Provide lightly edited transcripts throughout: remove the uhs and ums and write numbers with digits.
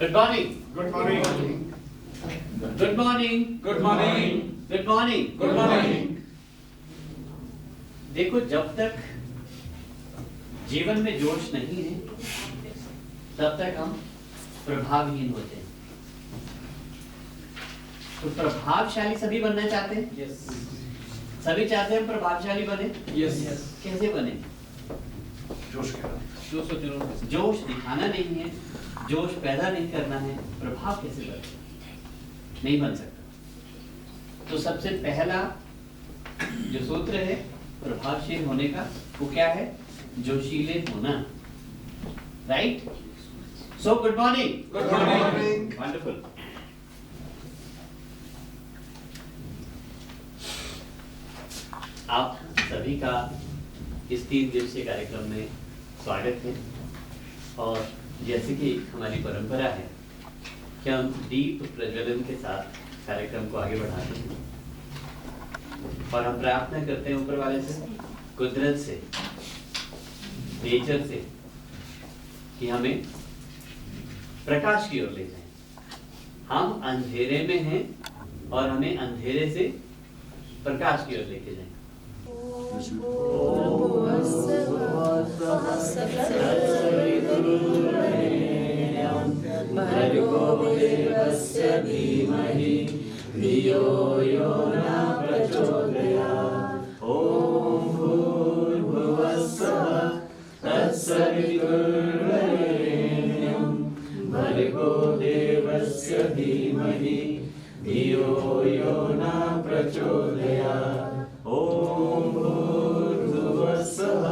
Good morning. Good morning. Good morning. Good morning. Good morning. Good morning. देखो, जब तक जीवन में जोश नहीं है तब तक हम प्रभावहीन होते हैं। तो प्रभावशाली सभी बनना चाहते हैं। Yes. सभी चाहते हैं हम प्रभावशाली बने। Yes. कैसे बने? जोश के साथ। जोश दिखाना नहीं है, जोश पैदा नहीं करना है, प्रभाव कैसे बने? नहीं बन सकता। तो सबसे पहला जो सूत्र है प्रभावशील होने का, वो क्या है? जोशीले होना। Right? So good morning. Good morning. Wonderful. आप सभी का इस 3 दिवसीय कार्यक्रम में स्वागत है। और जैसे कि हमारी परंपरा है कि हम दीप प्रज्वलन के साथ कार्यक्रम को आगे बढ़ाते हैं और हम प्रार्थना करते हैं ऊपर वाले से, कुदरत से, नेचर से, कि हमें प्रकाश की ओर ले जाए। हम अंधेरे में हैं और हमें अंधेरे से प्रकाश की ओर लेके जाएं। भर्गो देवस्य धीमहि धियो यो न प्रचोदयात्। ॐ भूर्भुवः स्वः तत्सवितुर्वरेण्यं भर्गो देवस्य धीमहि धियो यो न प्रचोदयात्। ॐ भूर्भुवः स्वः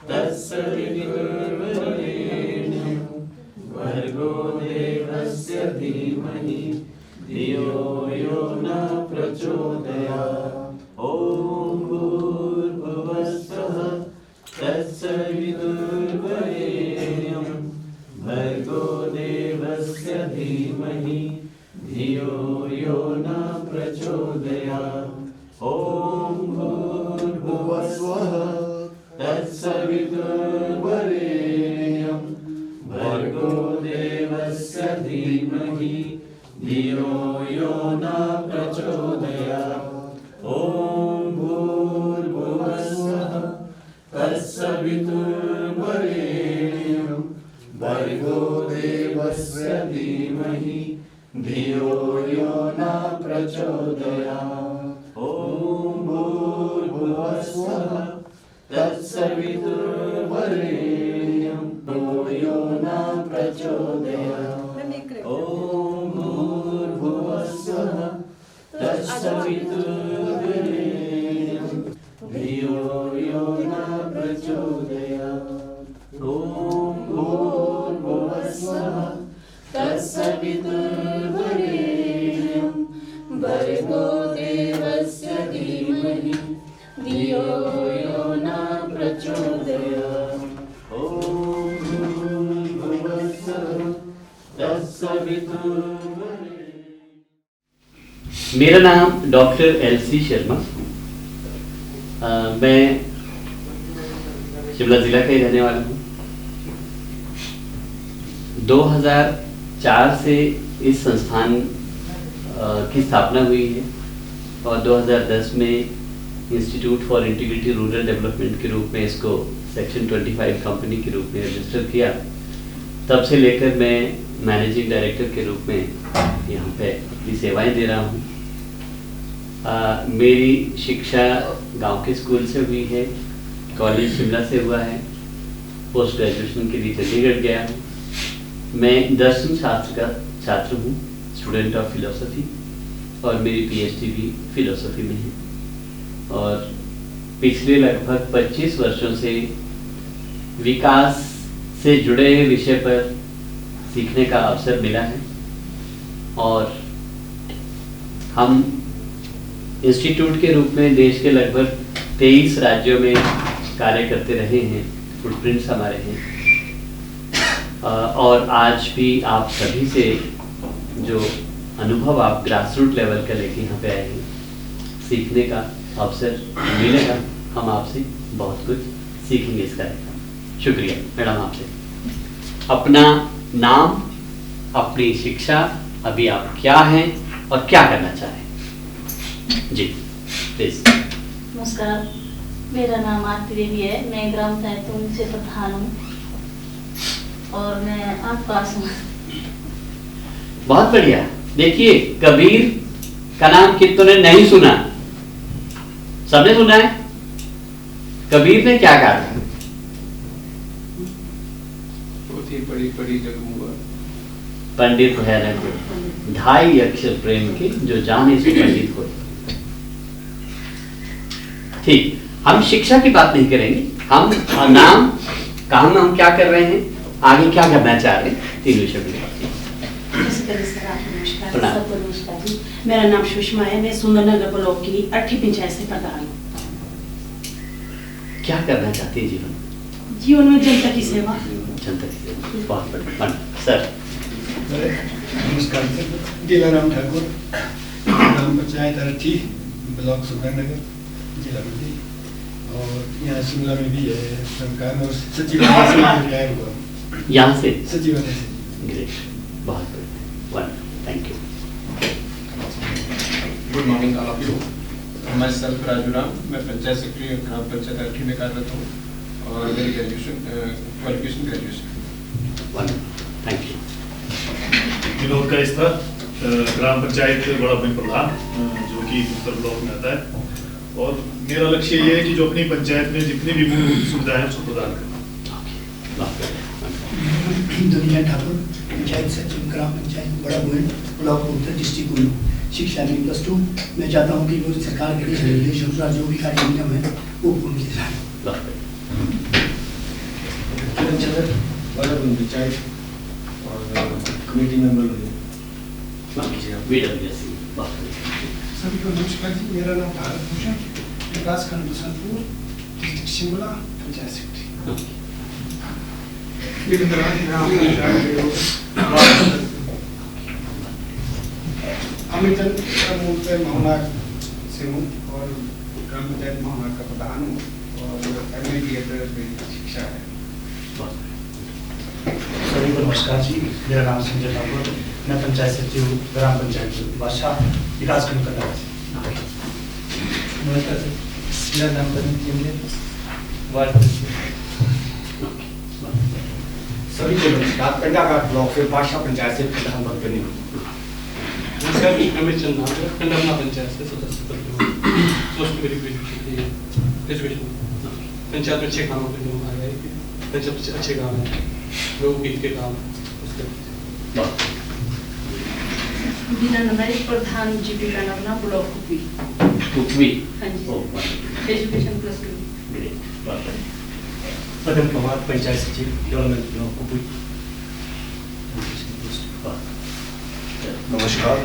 तत्सवितुर्वरेण्यं भर्गो देवस्य धीमहि धियो यो न प्रचोदयात्। ॐ भूर्भुवः स्वः तत्सवितुर्वरेण्यं भर्गो देवस्य धीमहि धियो यो न प्रचोदयात्। ॐ भूर्भुवः स्वः तत्सवितुर्वरेण्यं भर्गो देवस्य धीमहि धियो यो न प्रचोदयात्। ॐ भूर्भुवः स्वः तत्सवितुर्वरेण्यं भर्गो देवस्य धीमहि धियो यो न प्रचोदयात्। ॐ भूर्भुवः स्वः तत्सवितुर्वरेण्यं यो न प्रचोदयात्। ॐ भूर्भुवः स्वः तत्सवितुर्वरेण्यं धियो यो न प्रचोदयात्। ॐ भूर्भुवः स्वः तत्सवितुर्वरेण्यं भर्गो देवस्य धीमहि धियो यो न प्रचोदयात्। ॐ भूर्भुवः स्वः तत्सवितुर्वरेण्यं। मेरा नाम डॉक्टर एलसी शर्मा। मैं शिमला जिला का ही रहने वाला हूँ। 2004 से इस संस्थान की स्थापना हुई है और 2010 में institute for integrity rural development के रूप में इसको सेक्शन 25 कंपनी के रूप में रजिस्टर किया। तब से लेकर मैं मैनेजिंग डायरेक्टर के रूप में यहाँ पे अपनी सेवाएं दे रहा हूँ। मेरी शिक्षा गांव के स्कूल से हुई है, कॉलेज शिमला से हुआ है, पोस्ट ग्रेजुएशन के लिए चंडीगढ़ गया हूँ। मैं दर्शन शास्त्र का छात्र हूँ, स्टूडेंट ऑफ फिलोसफी, और मेरी पीएचडी भी फिलोसफी में है। और पिछले लगभग 25 वर्षों से विकास से जुड़े विषय पर सीखने का अवसर मिला है और हम इंस्टीट्यूट के रूप में देश के लगभग 23 राज्यों में कार्य करते रहे हैं। फुटप्रिंट्स हमारे हैं और आज भी आप सभी से जो अनुभव आप ग्रास रूट लेवल का लेके यहाँ पे आए हैं, सीखने का अवसर मिलेगा। हम आपसे बहुत कुछ सीखेंगे इस कार्यक्रम। शुक्रिया मैडम आपसे। अपना नाम अपनी शिक्षा अभी आप क्या हैं और क्या करना चाहें? जी प्लीज। नमस्कार, मेरा नाम आरती देवी है। मैं ग्राम पंचायत से प्रधान हूँ और मैं 8 पास हूँ। बहुत बढ़िया। देखिए, कबीर का नाम कितनों ने नहीं सुना? सबने सुना है। कबीर ने क्या कहा था? बहुत ही बड़ी बड़ी जगह हुआ पंडित है न कोई, 2.5 अक्षर प्रेम के, जो जाने से पंडित हो। ठीक, हम शिक्षा की बात नहीं करेंगे। हम नाम, काम में हम क्या कर रहे हैं, आगे क्या करना चाह रहे हैं, 3 विषय में। नमस्कार, सबको नमस्कार जी। मेरा नाम सुषमा है। मैं सुंदरनगर ब्लॉक की 8वीं पंचायत से प्रधान हूँ। क्या करना चाहती है जीवन? जीवन में जनता की सेवा। जनता की सेवा, बहुत बढ़िया। सर नमस्कार सर, दिलाराम ठाकुर, ग्राम पंचायत अरठी, ब्लॉक सुंदरनगर, जिला मंडी, और यहाँ शिमला में भी है संकान और सचिवालय से रिटायर हुआ। यहाँ से? सचिवालय से। ग्रेट, बहुत बढ़िया, thank you. Good morning all of you. मैं सेल्फ राजू राम, मैं पंचायत सेक्रेटरी ग्राम पंचायत अरठी में कार्यरत हूँ और मेरी qualification graduation. Thank you. Vinod का स्तर ग्राम पंचायत बड़ा बिन प्रधान, जो कि उत्तर ब्लॉक में आता है, और मेरा लक्ष्य ये है कि जो अपनी पंचायत में जितनी भी मूलभूत सुविधाएं उसको प्रदान करें। दुनिया ठाकुर, पंचायत सचिव, ग्राम पंचायत बड़ा गोयल, ब्लॉक उत्तर, डिस्ट्रिक्ट कुल्लू। शिक्षा में +2। मैं चाहता हूँ कि वो सरकार के लिए निर्देश अनुसार जो भी कार्य नियम है वो पूर्ण किए जाए। पंचायत और कमेटी मेंबर हुए। सभी को नमस्कार जी। मेरा नाम भारत भूषण, विकास खंड बसंतपुर, डिस्ट्रिक्ट शिमला, पंचायत सेक्रेटरी। अमितन मोहनाग से हूँ और ग्राम पंचायत मोहनाग का प्रधान हूँ और MA शिक्षा है। सभी को नमस्कार जी। मेरा नाम संजय ठाकुर, मैं पंचायत सचिव, ग्राम पंचायत बादशाह, विकास खंड का। नमस्कार सर, मेरा नाम सभी को नमस्कार। कंडाघाट ब्लॉक से बादशाह पंचायत से प्रधान पद पर नियुक्त। नमस्कार, अमित चंद्र, कंडमना पंचायत से सदस्य पद पर पोस्ट मेरी ग्रेजुएशन पंचायत में 6 कामों पे आ गए। पंचायत अच्छे काम है, लोग हित के काम। बिना नंबर प्रधान जीपी का नाम ब्लॉक कुकवी। हाँ जी, एजुकेशन +2। ग्रेट, पदम कुमार, पंचायत सचिव, डेवलपमेंट ब्लॉक कुपी। नमस्कार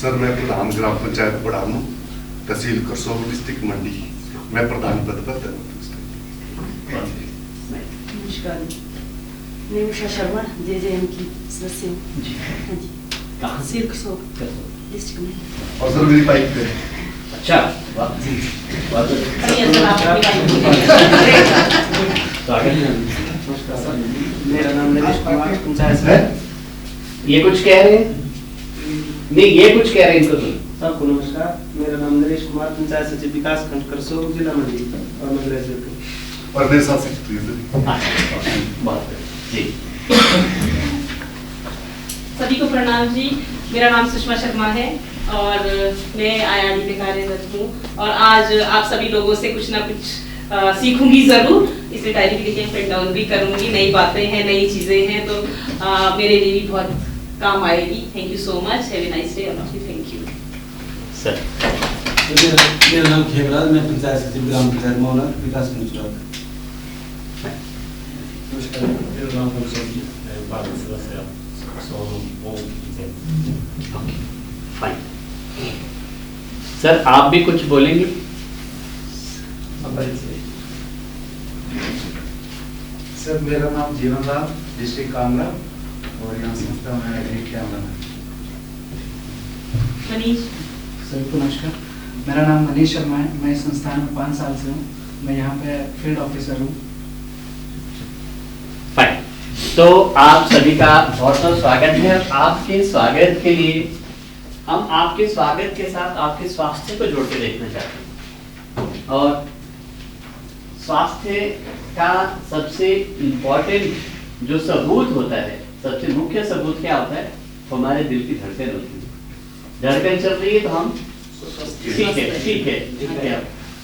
सर, मैं प्रधान ग्राम पंचायत बड़ामू, तहसील करसोग, डिस्ट्रिक्ट मंडी। मैं प्रधान पद पर तैनात। नमस्कार, मैं उषा शर्मा, JJM की सदस्य हूँ। जी। हाँ जी, कहाँ से? करसोग, डिस्ट्रिक्ट में। और सर मेरी बाइक पे। अच्छा, वाह, बहुत बढ़िया सर, आप अपनी स्वागत है। मेरा नाम नरेश कुमार, पंचायत से। ये कुछ कह रहे हैं? नहीं, ये कुछ कह रहे हैं इनको सुन। सबको नमस्कार, मेरा नाम नरेश कुमार, पंचायत सचिव, विकास खंड करसोग, जिला मंडी, और मैं ग्रेजुएट हूँ। और मेरे साथ सेक्रेटरी है। बहुत बढ़िया जी। सभी को प्रणाम जी। मेरा नाम सुषमा शर्मा है और मैं IRD में कार्यरत हूँ और आज आप सभी लोगों से कुछ ना कुछ सीखूंगी जरूर, इसलिए डायरी भी लिखे, प्रिंट डाउन भी करूंगी। नई बातें हैं, नई चीजें हैं, तो मेरे लिए भी बहुत काम आएगी। Thank you so much, have a nice day. Thank you sir. मेरा नाम खेमराज, मैं पंचायत सचिव, ग्राम पंचायत मौला, विकास खंड। नमस्कार, मेरा नाम हमसब जी, भारत सदस्य फाइन। सर, आप भी कुछ बोलेंगे? सर, मेरा नाम जीवन राम, डिस्ट्रिक्ट कांगड़ा, और यहाँ संस्था में मनीष। सभी को नमस्कार, मेरा नाम मनीष शर्मा है। मैं इस संस्थान में 5 साल से हूँ। मैं यहाँ पे फील्ड ऑफिसर हूँ। फाइन। तो आप सभी का बहुत बहुत स्वागत है। आपके स्वागत के लिए हम आपके स्वागत के साथ आपके स्वास्थ्य को जोड़ के देखना चाहते हैं। और स्वास्थ्य का सबसे इम्पोर्टेंट जो सबूत होता है, सबसे मुख्य सबूत क्या होता है? हमारे दिल की धड़कन होती है। धड़कन चल रही है तो हम ठीक है।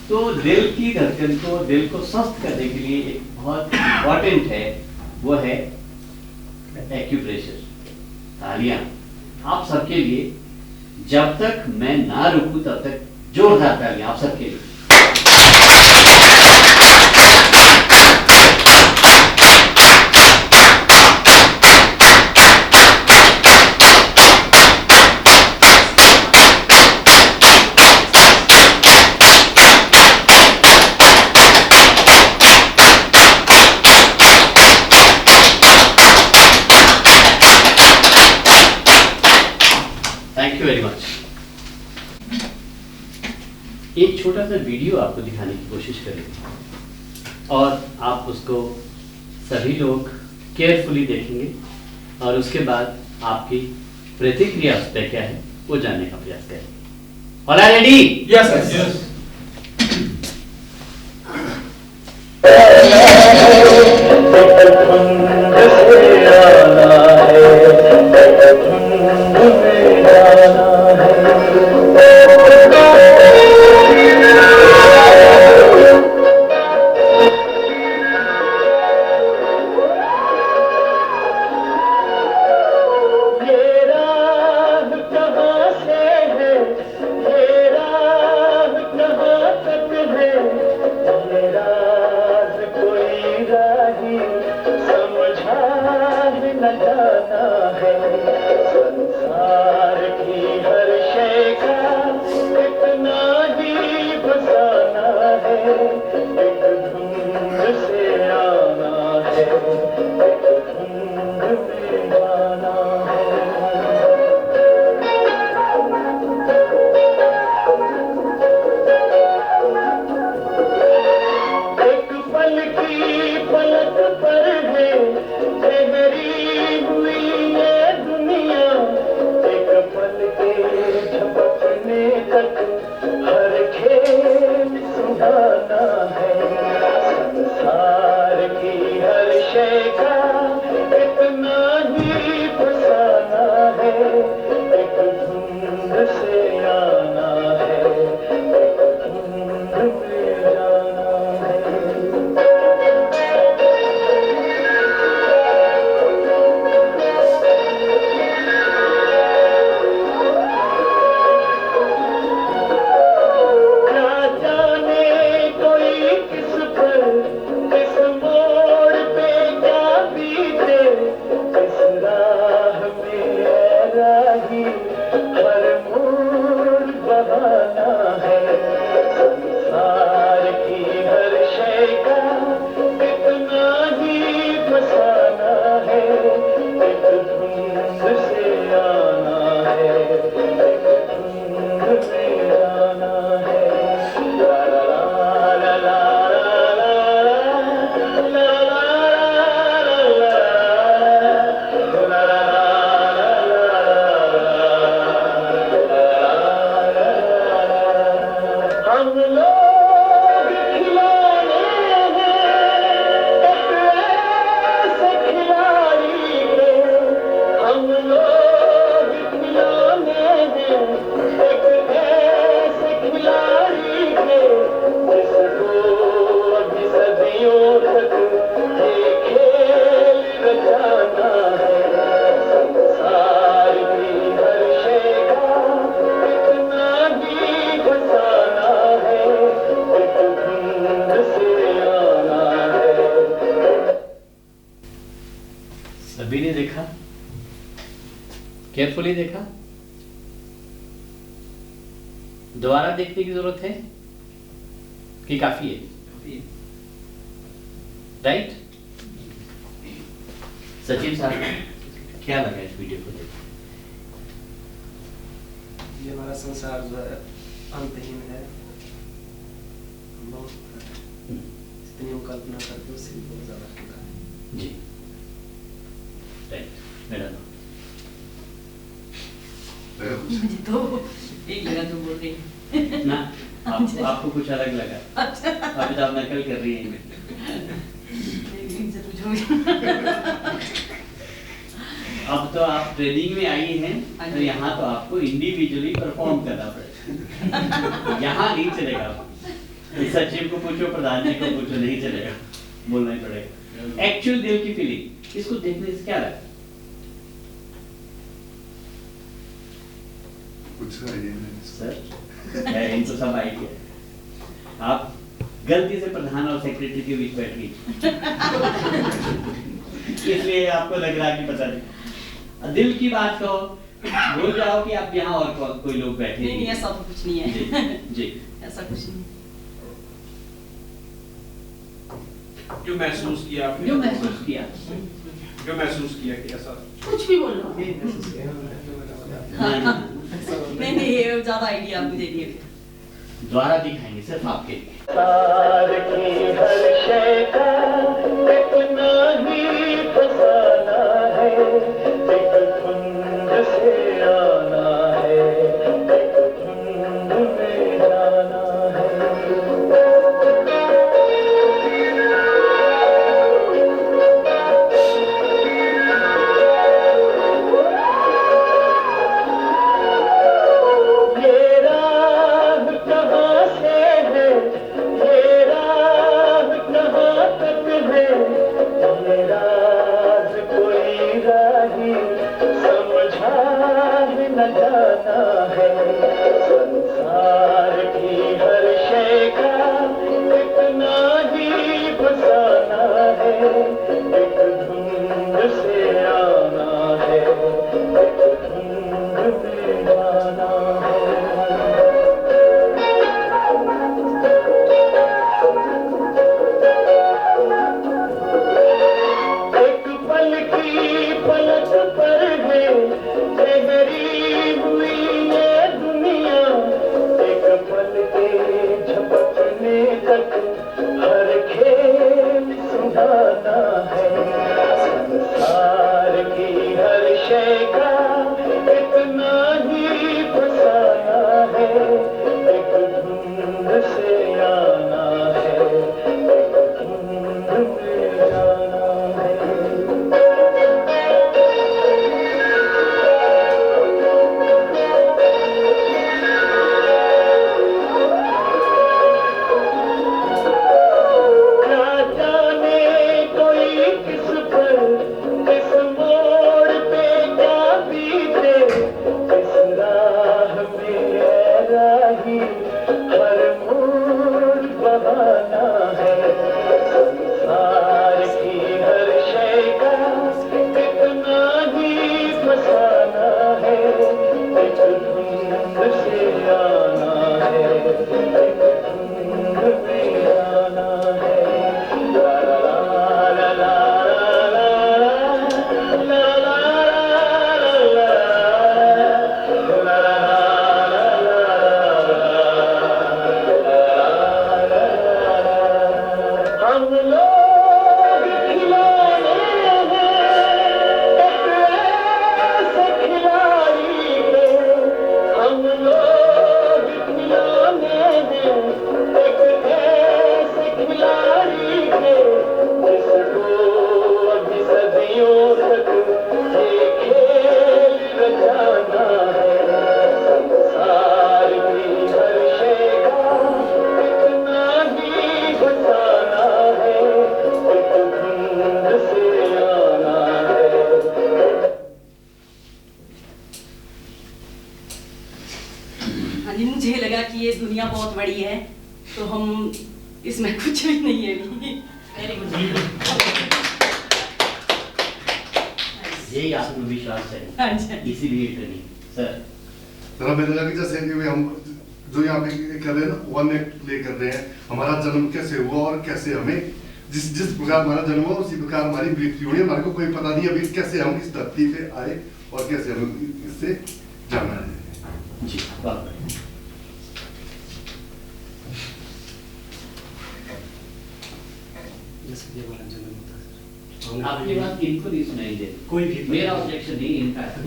तो दिल की धड़कन को, दिल को स्वस्थ करने के लिए एक बहुत इम्पोर्टेंट है, वो है एक्यूप्रेशर, तालियां। आप सबके लिए, जब तक मैं ना रुकूं तब तक जोरदार तालियां आप सबके लिए। Thank you very much. एक छोटा सा वीडियो आपको दिखाने की कोशिश करेंगे और आप उसको सभी लोग केयरफुली देखेंगे और उसके बाद आपकी प्रतिक्रिया उस पर क्या है वो जानने का प्रयास करेंगे। All are ready? यस। सभी ने देखा, केयरफुली देखा, दोबारा देखने की जरूरत है कि काफी है? राइट? सचिन साहब, क्या लगा इस वीडियो को देख? ये हमारा संसार जो है अंतहीन है, बहुत जितनी हम कल्पना करते हैं उससे भी बहुत ज्यादा होता है जी। Right madam. मुझे तो एक लगा जो बोल रही है ना आपको कुछ अलग लगा? अभी तो आप नकल कर रही हैं। अब तो आप ट्रेनिंग में आई हैं तो यहाँ तो आपको इंडिविजुअली परफॉर्म करना पड़ेगा। यहाँ नहीं चलेगा। सचिव को पूछो, प्रधान जी को पूछो, नहीं चलेगा, बोलना ही पड़ेगा। एक्चुअल दिल की फीलिंग, इसको देखने से क्या लगता है? कुछ आइडिया नहीं सर है, इनको सब आइडिया है। आप गलती से प्रधान और सेक्रेटरी के बीच बैठ गई इसलिए आपको लग रहा है कि पता नहीं। दिल की बात कहो, भूल जाओ कि आप यहाँ और कोई लोग बैठे। नहीं, ऐसा तो कुछ नहीं है। जी ऐसा कुछ नहीं। जो महसूस किया आपने? जो महसूस किया कि ऐसा कुछ भी बोल लो। नहीं, ये ज्यादा आइडिया आप मुझे दिए। द्वारा दिखाएंगे सिर्फ आपके लिए। मुझे लगा कि ये दुनिया बहुत बड़ी है तो हम इसमें कुछ भी नहीं है अभी। Very good. यही आत्मविश्वास है, इसीलिए ट्रेनिंग। सर मेरे लगे जैसे कि हम जो यहाँ पे कर रहे हैं ना, वन एक्ट प्ले कर रहे हैं, हमारा जन्म कैसे हुआ और कैसे हमें जिस प्रकार हमारा जन्म हुआ उसी प्रकार हमारी मृत्यु हुई। हमारे को कोई पता नहीं अभी कैसे हम इस धरती पे आए और कैसे हम इससे जाना है। जी बहुत बढ़िया। आपकी बात इनको नहीं सुनाई दे, कोई भी मेरा ऑब्जेक्शन नहीं, इनका है।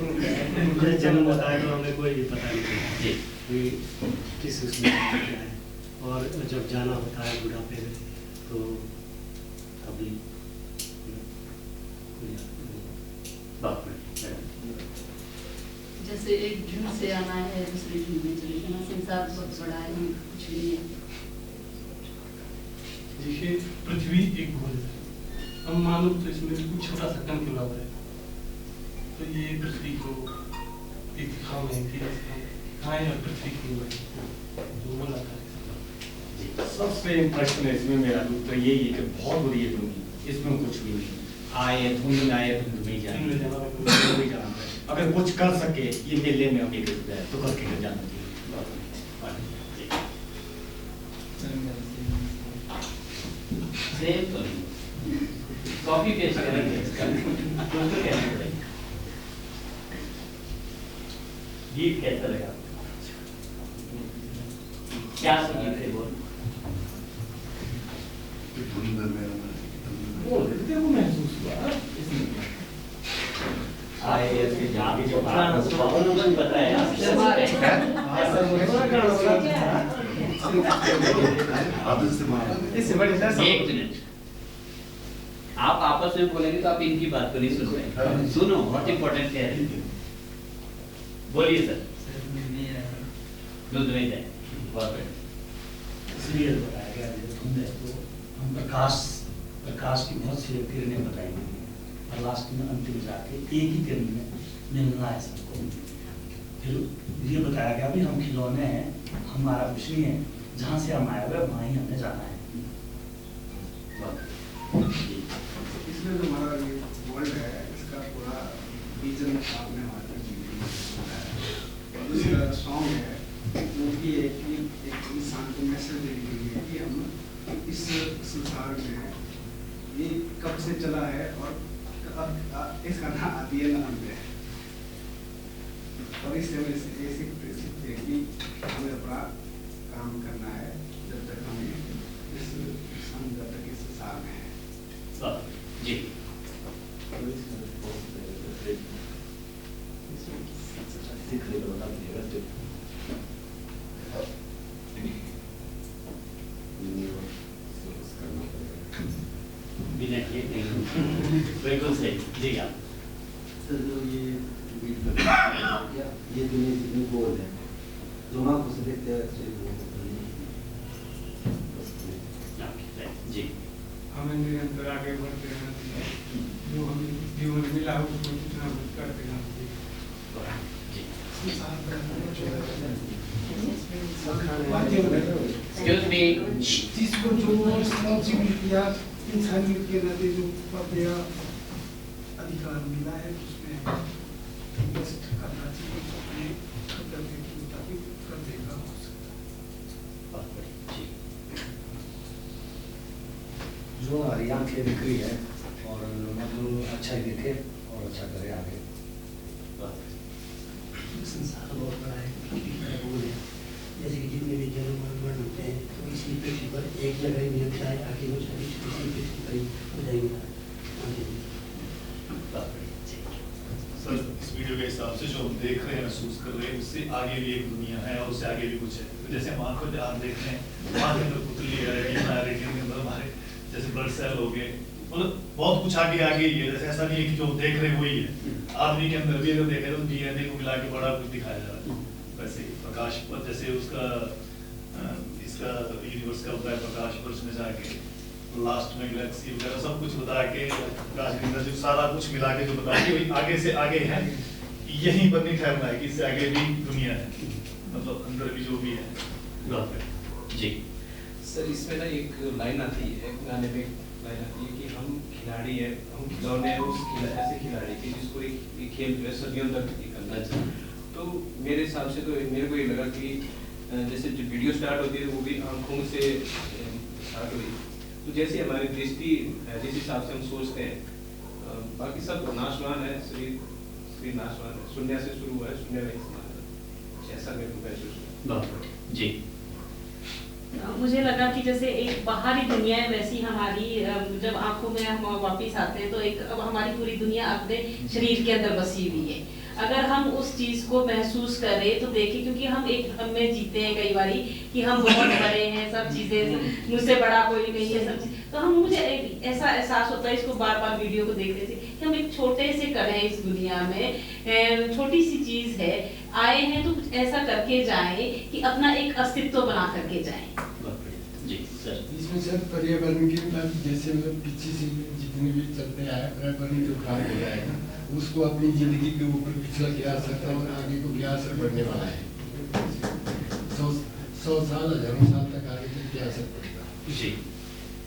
मुझे जन्म बताया तो हमें कोई भी पता नहीं जी कोई किस उसमें क्या है, और जब जाना होता है बुढ़ापे में तो अभी जैसे एक जून से आना है दूसरे जून में चले जाना, संसार बहुत बड़ा है, कुछ नहीं है। देखिए पृथ्वी एक गोल है, हम मानो तो इसमें कुछ छोटा सा कण क्यों है, तो ये पृथ्वी को एक दिखाव है कि हाँ यार पृथ्वी की जो बोला था। सबसे इम्प्रेशन है इसमें मेरा तो यही है कि बहुत बड़ी है दुनिया, इसमें कुछ भी नहीं आए धुंध में आए धुंध में जाना, अगर कुछ कर सके ये मेले में अभी कर जाए तो करके कर जाना चाहिए। सेम तो नहीं, कॉपी पेस्ट करेंगे इसका, तो कैसे पड़ेगा? गीत कैसा लगा? क्या संगीत है बोल? तेरे को महसूस हुआ आईएएस के जहाँ जो उन्होंने बताया एक मिनट, आप आपस में बोलेंगे तो आप इनकी बात को नहीं सुन रहे। सुनो बहुत इंपॉर्टेंट क्या है, बोलिए सर। दूध में जाए इसलिए बताया गया तो हम प्रकाश की बहुत सी किरणें बताई गई हैं और लास्ट में अंतिम जाके एक ही किरण में मिलना है सबको। फिर ये बताया गया भी हम खिलौने हैं, हमारा कुछ नहीं है, जहाँ से हम आए हुए वहाँ ही हमें जाना है। इसमें जो हमारा ये वर्ल्ड है इसका पूरा विजन आपने हमारे दूसरा सॉन्ग है जो कि एक इंसान को मैसेज देने के लिए कि हम इस संसार में ये कब से चला है और इसका नाम आदि अंत है, और इससे हमें ऐसे सीखते हैं कि हमें अपना काम करना है जब तक हमें इस जब तक इस संसार में है। जी बिल्कुल सही जी। आप सर जो ये दुनिया जितनी गोल है जो हम उसे देखते हैं जी, हमें निरंतर आगे बढ़ते रहना चाहिए, जो हमें जीवन में मिला उसको कुछ ना कुछ करते रहना चाहिए। Excuse me. जिसको जो रिस्पॉन्सिबिलिटी या इंसानियत के नाते जो पद या अधिकार मिला है उसमें इन्वेस्ट करना चाहिए, अपने कर्तव्य के मुताबिक कर देगा हो सकता है। जो हमारी आंखें दिख रही है और मतलब अच्छा ही दिखे और अच्छा करे आगे। संसार बहुत बड़ा है, जैसे कि जितने भी जन्म मरण होते हैं तो इसी पृथ्वी पर एक जगह ही मिलता है, आगे वो सारी इसी पृथ्वी पर ही हो जाएंगे। सर इस वीडियो के हिसाब से जो हम देख रहे हैं महसूस कर रहे हैं उससे आगे भी एक दुनिया है और उससे आगे भी कुछ है। तो जैसे हम आंखों से देख रहे हैं, वहाँ के अंदर पुतली है, रेटिना के अंदर हमारे जैसे ब्लड सेल हो गए, मतलब बहुत कुछ आगे आगे ही है। जैसे ऐसा नहीं है कि जो देख रहे हैं वही है, आदमी के अंदर भी अगर देखें तो डीएनए को मिला के बड़ा कुछ दिखाया जा रहा है। वैसे प्रकाश पर जैसे उसका इसका यूनिवर्स का होता है प्रकाश पर, उसमें जाके लास्ट में गैलेक्सी वगैरह सब कुछ बता के प्रकाश के अंदर जो सारा कुछ मिला के जो बता के आगे से आगे है, यहीं पर नहीं ठहरना है कि इससे आगे भी दुनिया है, मतलब अंदर भी जो भी है। जी सर इसमें ना एक लाइन आती है गाने में, लाइन आती है कि हम खिलाड़ी हैं, हम खिलौने हैं उस ऐसे खिलाड़ी के जिसको एक खेल जो है सदियों तक करना चाहिए। तो मेरे हिसाब से तो मेरे को ये लगा कि जैसे जो वीडियो स्टार्ट होती है वो भी आंखों से स्टार्ट हुई, तो जैसे हमारी दृष्टि जिस हिसाब से हम सोचते हैं बाकी सब नाशवान है, शरीर नाशवान है, शून्य से शुरू हुआ है, शून्य में ऐसा मेरे को महसूस हुआ। जी मुझे लगा कि जैसे एक बाहरी दुनिया है वैसी हमारी जब आंखों में हम वापस आते हैं तो एक अब हमारी पूरी दुनिया अपने शरीर के अंदर बसी हुई है। अगर हम उस चीज को महसूस करें तो देखिए, क्योंकि हम एक हमें जीते हैं कई बारी कि हम बहुत बड़े हैं, सब चीजें मुझसे बड़ा कोई नहीं है, सब चीज, तो हम मुझे ऐसा एहसास होता है इसको बार बार वीडियो को देखने से कि हम एक छोटे से कण हैं इस दुनिया में, छोटी सी चीज है, आए हैं तो कुछ ऐसा करके जाएं कि अपना एक अस्तित्व बना करके जाएं। जी सर। इसमें सर पर्यावरण की बात, जैसे मतलब पीछे से जितने भी चलते आए पर्यावरण जो कार्य हो रहा है ना, उसको अपनी जिंदगी के ऊपर पिछला क्या असर था और आगे को क्या असर पड़ने वाला है। 100 साल हजारों साल तक आगे चल क्या असर पड़ेगा जी।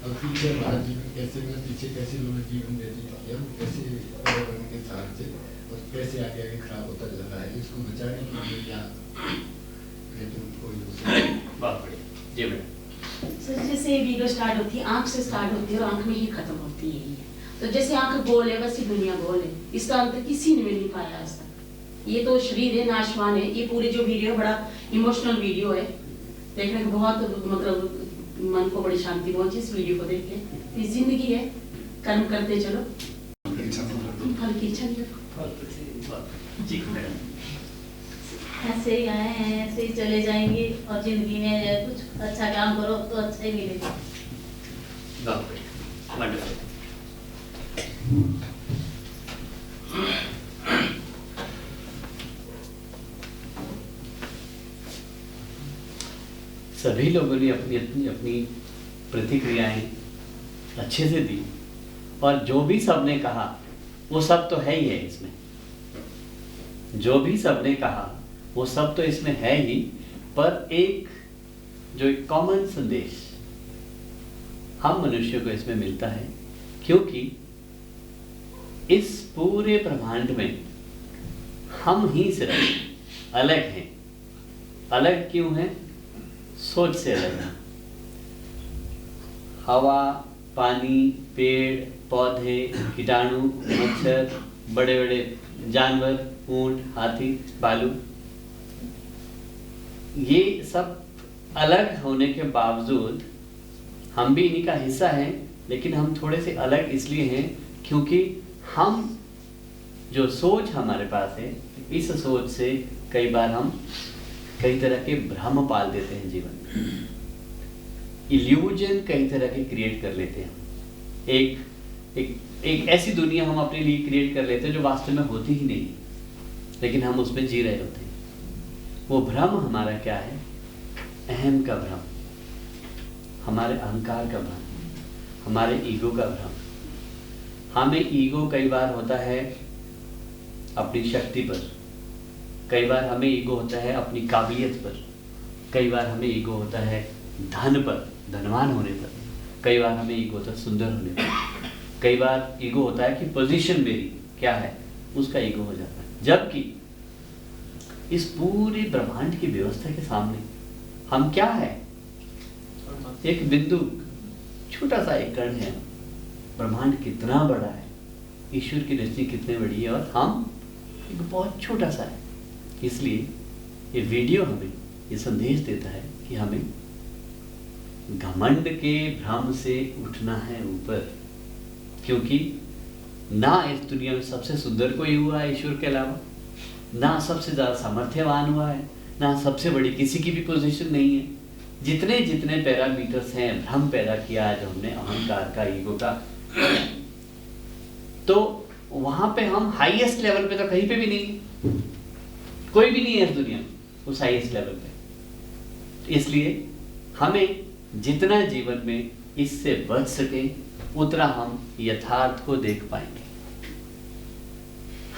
और पीछे हमारा जीवन कैसे, पीछे कैसे लोग जीवन व्यतीत किया, कैसे पर्यावरण के साथ से और कैसे आगे आगे खराब होता जा रहा है, इसको बचाने के लिए क्या बात बढ़िया जी मैडम। सर जैसे वीडियो स्टार्ट होती है, आंख से स्टार्ट होती है और आंख में ही खत्म होती है। तो जैसे आंख गोल है वैसे दुनिया गोल है, इसका अंत किसी ने भी नहीं पाया आज तक। ये तो शरीर है, नाशवान है। ये पूरी जो वीडियो बड़ा इमोशनल वीडियो है, देखने को बहुत मतलब मन को बड़ी शांति पहुंची इस वीडियो को देख के। ये जिंदगी है, कर्म करते चलो, फल की इच्छा नहीं रखो। जी मैडम। ऐसे ही आए हैं, ऐसे ही चले जाएंगे और जिंदगी में कुछ अच्छा काम करो तो अच्छा ही मिलेगा। वंडरफुल। सभी लोगों ने अपनी अपनी अपनी प्रतिक्रियाएं अच्छे से दी और जो भी सबने कहा वो सब तो है ही है इसमें, जो भी सबने कहा वो सब तो इसमें है ही, पर एक जो एक कॉमन संदेश हम मनुष्यों को इसमें मिलता है, क्योंकि इस पूरे ब्रह्मांड में हम ही सिर्फ अलग हैं। अलग क्यों हैं? सोच से अलग हैं। हवा, पानी, पेड़ पौधे, कीटाणु, मच्छर, बड़े बड़े जानवर, ऊंट, हाथी, भालू, ये सब अलग होने के बावजूद हम भी इन्हीं का हिस्सा हैं, लेकिन हम थोड़े से अलग इसलिए हैं क्योंकि हम जो सोच हमारे पास है, इस सोच से कई बार हम कई तरह के भ्रम पाल देते हैं जीवन में, इल्यूजन कई तरह के क्रिएट कर लेते हैं। एक ऐसी दुनिया हम अपने लिए क्रिएट कर लेते हैं जो वास्तव में होती ही नहीं, लेकिन हम उसमें जी रहे होते हैं। वो भ्रम हमारा क्या है? अहम का भ्रम, हमारे अहंकार का भ्रम, हमारे ईगो का भ्रम। हमें ईगो कई बार होता है अपनी शक्ति पर, कई बार हमें ईगो होता है अपनी काबिलियत पर, कई बार हमें ईगो होता है धन पर, धनवान होने पर, कई बार हमें ईगो होता है सुंदर होने पर, कई बार ईगो होता है कि पोजीशन मेरी क्या है, उसका ईगो हो जाता है। जबकि इस पूरी ब्रह्मांड की व्यवस्था के सामने हम क्या है? एक बिंदु, छोटा सा एक कण है। ब्रह्मांड कितना बड़ा है, ईश्वर की रचना कितनी बड़ी है, और हम एक बहुत छोटा सा है। इसलिए ये वीडियो हमें ये संदेश देता है कि हमें घमंड के भ्रम से उठना है ऊपर, क्योंकि ना इस दुनिया में सबसे सुंदर कोई हुआ है ईश्वर के अलावा, ना सबसे ज्यादा सामर्थ्यवान हुआ है, ना सबसे बड़ी किसी की भी पोजीशन नहीं है। जितने जितने पैरामीटर्स हैं, भ्रम पैदा किया है जो हमने अहंकार का, ईगो का, तो वहां पे हम हाईएस्ट लेवल पे तो कहीं पे भी नहीं, कोई भी नहीं है इस दुनिया में उस हाईएस्ट लेवल पे। इसलिए हमें जितना जीवन में इससे बच सके उतना हम यथार्थ को देख पाएंगे।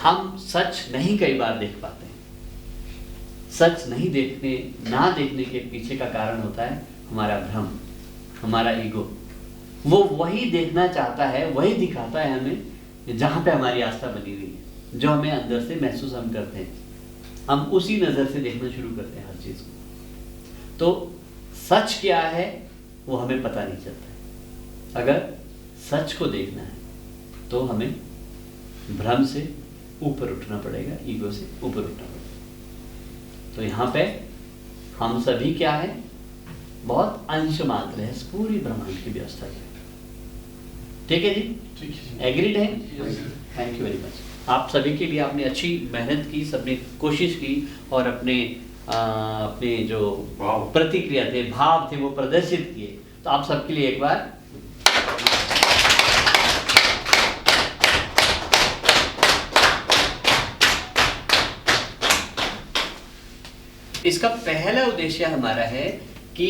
हम सच नहीं कई बार देख पाते हैं। सच नहीं देखने, ना देखने के पीछे का कारण होता है हमारा भ्रम, हमारा ईगो। वो वही देखना चाहता है, वही दिखाता है हमें जहां पे हमारी आस्था बनी हुई है, जो हमें अंदर से महसूस हम करते हैं। हम उसी नजर से देखना शुरू करते हैं हर चीज को। तो सच क्या है वो हमें पता नहीं चलता है। अगर सच को देखना है तो हमें भ्रम से ऊपर उठना पड़ेगा, ईगो से ऊपर उठना पड़ेगा। तो यहाँ पे हम सभी क्या है? बहुत अंश मात्र है इस पूरी ब्रह्मांड की व्यवस्था के। ठीक है जी, एग्रीड है? Thank you very much. आप सभी के लिए आपने अच्छी मेहनत की, सबने कोशिश की और अपने जो प्रतिक्रिया थे, भाव थे, वो प्रदर्शित किए। तो आप सबके लिए एक बार इसका पहला उद्देश्य हमारा है कि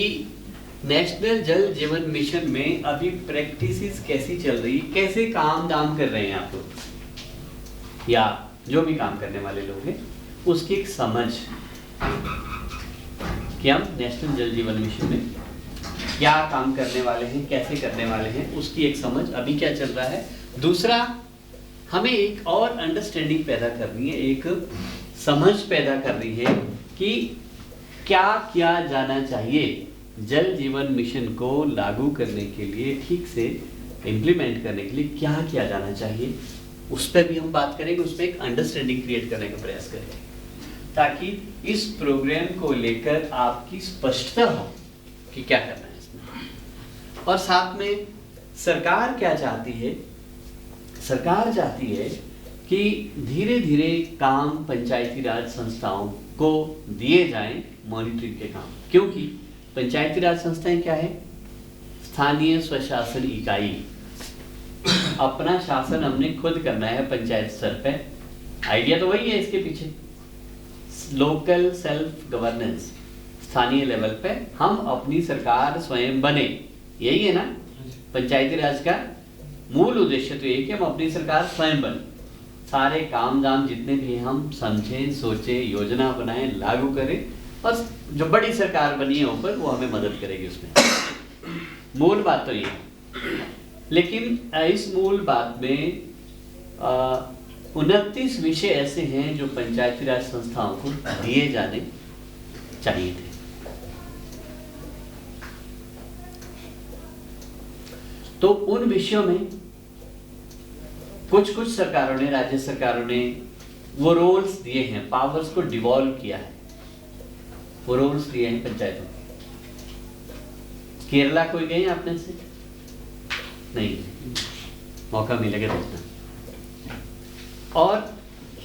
नेशनल जल जीवन मिशन में अभी प्रैक्टिसेस कैसी चल रही, कैसे काम दाम कर रहे हैं आप लोग या जो भी काम करने वाले लोग हैं, उसकी एक समझ कि हम नेशनल जल जीवन मिशन में क्या काम करने वाले हैं, कैसे करने वाले हैं, उसकी एक समझ अभी क्या चल रहा है। दूसरा, हमें एक और अंडरस्टैंडिंग पैदा करनी है, एक समझ पैदा करनी है कि क्या किया जाना चाहिए जल जीवन मिशन को लागू करने के लिए, ठीक से इम्प्लीमेंट करने के लिए क्या किया जाना चाहिए, उस पर भी हम बात करेंगे, उसमें एक अंडरस्टैंडिंग क्रिएट करने का प्रयास करेंगे ताकि इस प्रोग्राम को लेकर आपकी स्पष्टता हो कि क्या करना है इसमें। और साथ में सरकार क्या चाहती है, सरकार चाहती है कि धीरे धीरे काम पंचायती राज संस्थाओं को दिए जाएं मॉनिटरिंग के काम, क्योंकि पंचायती राज संस्थाएं क्या है? स्थानीय स्वशासन इकाई। अपना शासन हमने खुद करना है पंचायत स्तर पे। आइडिया तो वही है इसके पीछे, लोकल सेल्फ गवर्नेंस। स्थानीय लेवल पे हम अपनी सरकार स्वयं बने, यही है ना पंचायती राज का मूल उद्देश्य। तो यही कि हम अपनी सरकार स्वयं बने, सारे काम दाम जितने भी हम समझें, सोचें, योजना बनाएं, लागू करें, और जो बड़ी सरकार बनी है ऊपर वो हमें मदद करेगी उसमें। मूल बात तो ये है। लेकिन इस मूल बात में 29 विषय ऐसे हैं जो पंचायती राज संस्थाओं को दिए जाने चाहिए थे। तो उन विषयों में कुछ सरकारों ने, राज्य सरकारों ने वो रोल्स दिए हैं, पावर्स को डिवॉल्व किया है, वो रोल्स दिए हैं पंचायतों को। केरला कोई गए आपने से? नहीं, मौका मिलेगा देखना। और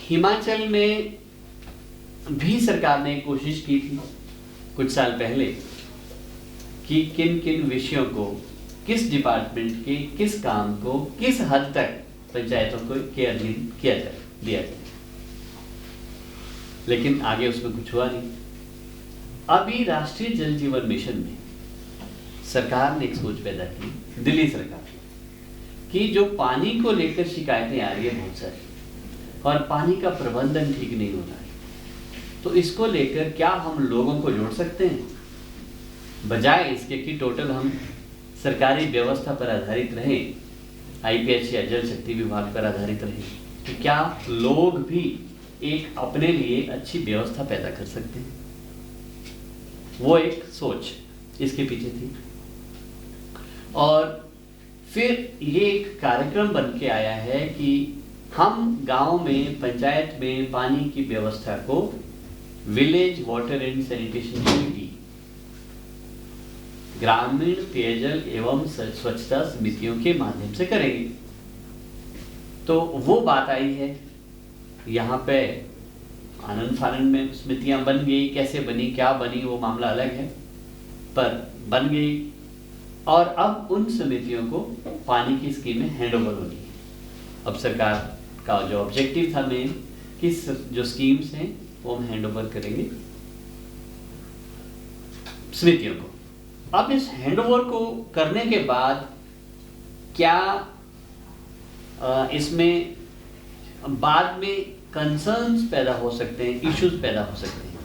हिमाचल में भी सरकार ने कोशिश की थी कुछ साल पहले कि किन किन विषयों को, किस डिपार्टमेंट के किस काम को किस हद तक पंचायतों को के अधीन किया जाए, दिया जाए, लेकिन आगे उसमें कुछ हुआ नहीं। अभी राष्ट्रीय जल जीवन मिशन में सरकार ने एक सोच पैदा की, दिल्ली सरकार, कि जो पानी को लेकर शिकायतें आ रही है बहुत सारी, और पानी का प्रबंधन ठीक नहीं हो रहा है, तो इसको लेकर क्या हम लोगों को जोड़ सकते हैं, बजाय इसके कि टोटल हम सरकारी व्यवस्था पर आधारित रहें, आईपीएच या जल शक्ति विभाग पर आधारित रहें, तो क्या लोग भी एक अपने लिए अच्छी व्यवस्था पैदा कर सकते हैं। वो एक सोच इसके पीछे थी। और फिर ये एक कार्यक्रम बन के आया है कि हम गांव में, पंचायत में पानी की व्यवस्था को village water and sanitation committee, ग्रामीण पेयजल एवं स्वच्छता समितियों के माध्यम से करेंगे। तो वो बात आई है, यहाँ पे आनंद फानंद में समितियां बन गई, कैसे बनी, क्या बनी, वो मामला अलग है, पर बन गई। और अब उन समितियों को पानी की स्कीमें हैंडओवर होनी है। अब सरकार का जो ऑब्जेक्टिव था मेन, कि जो स्कीम्स हैं वो हम हैंडओवर करेंगे समितियों को। अब इस हैंडओवर को करने के बाद क्या इसमें बाद में कंसर्न्स पैदा हो सकते हैं, इश्यूज पैदा हो सकते हैं,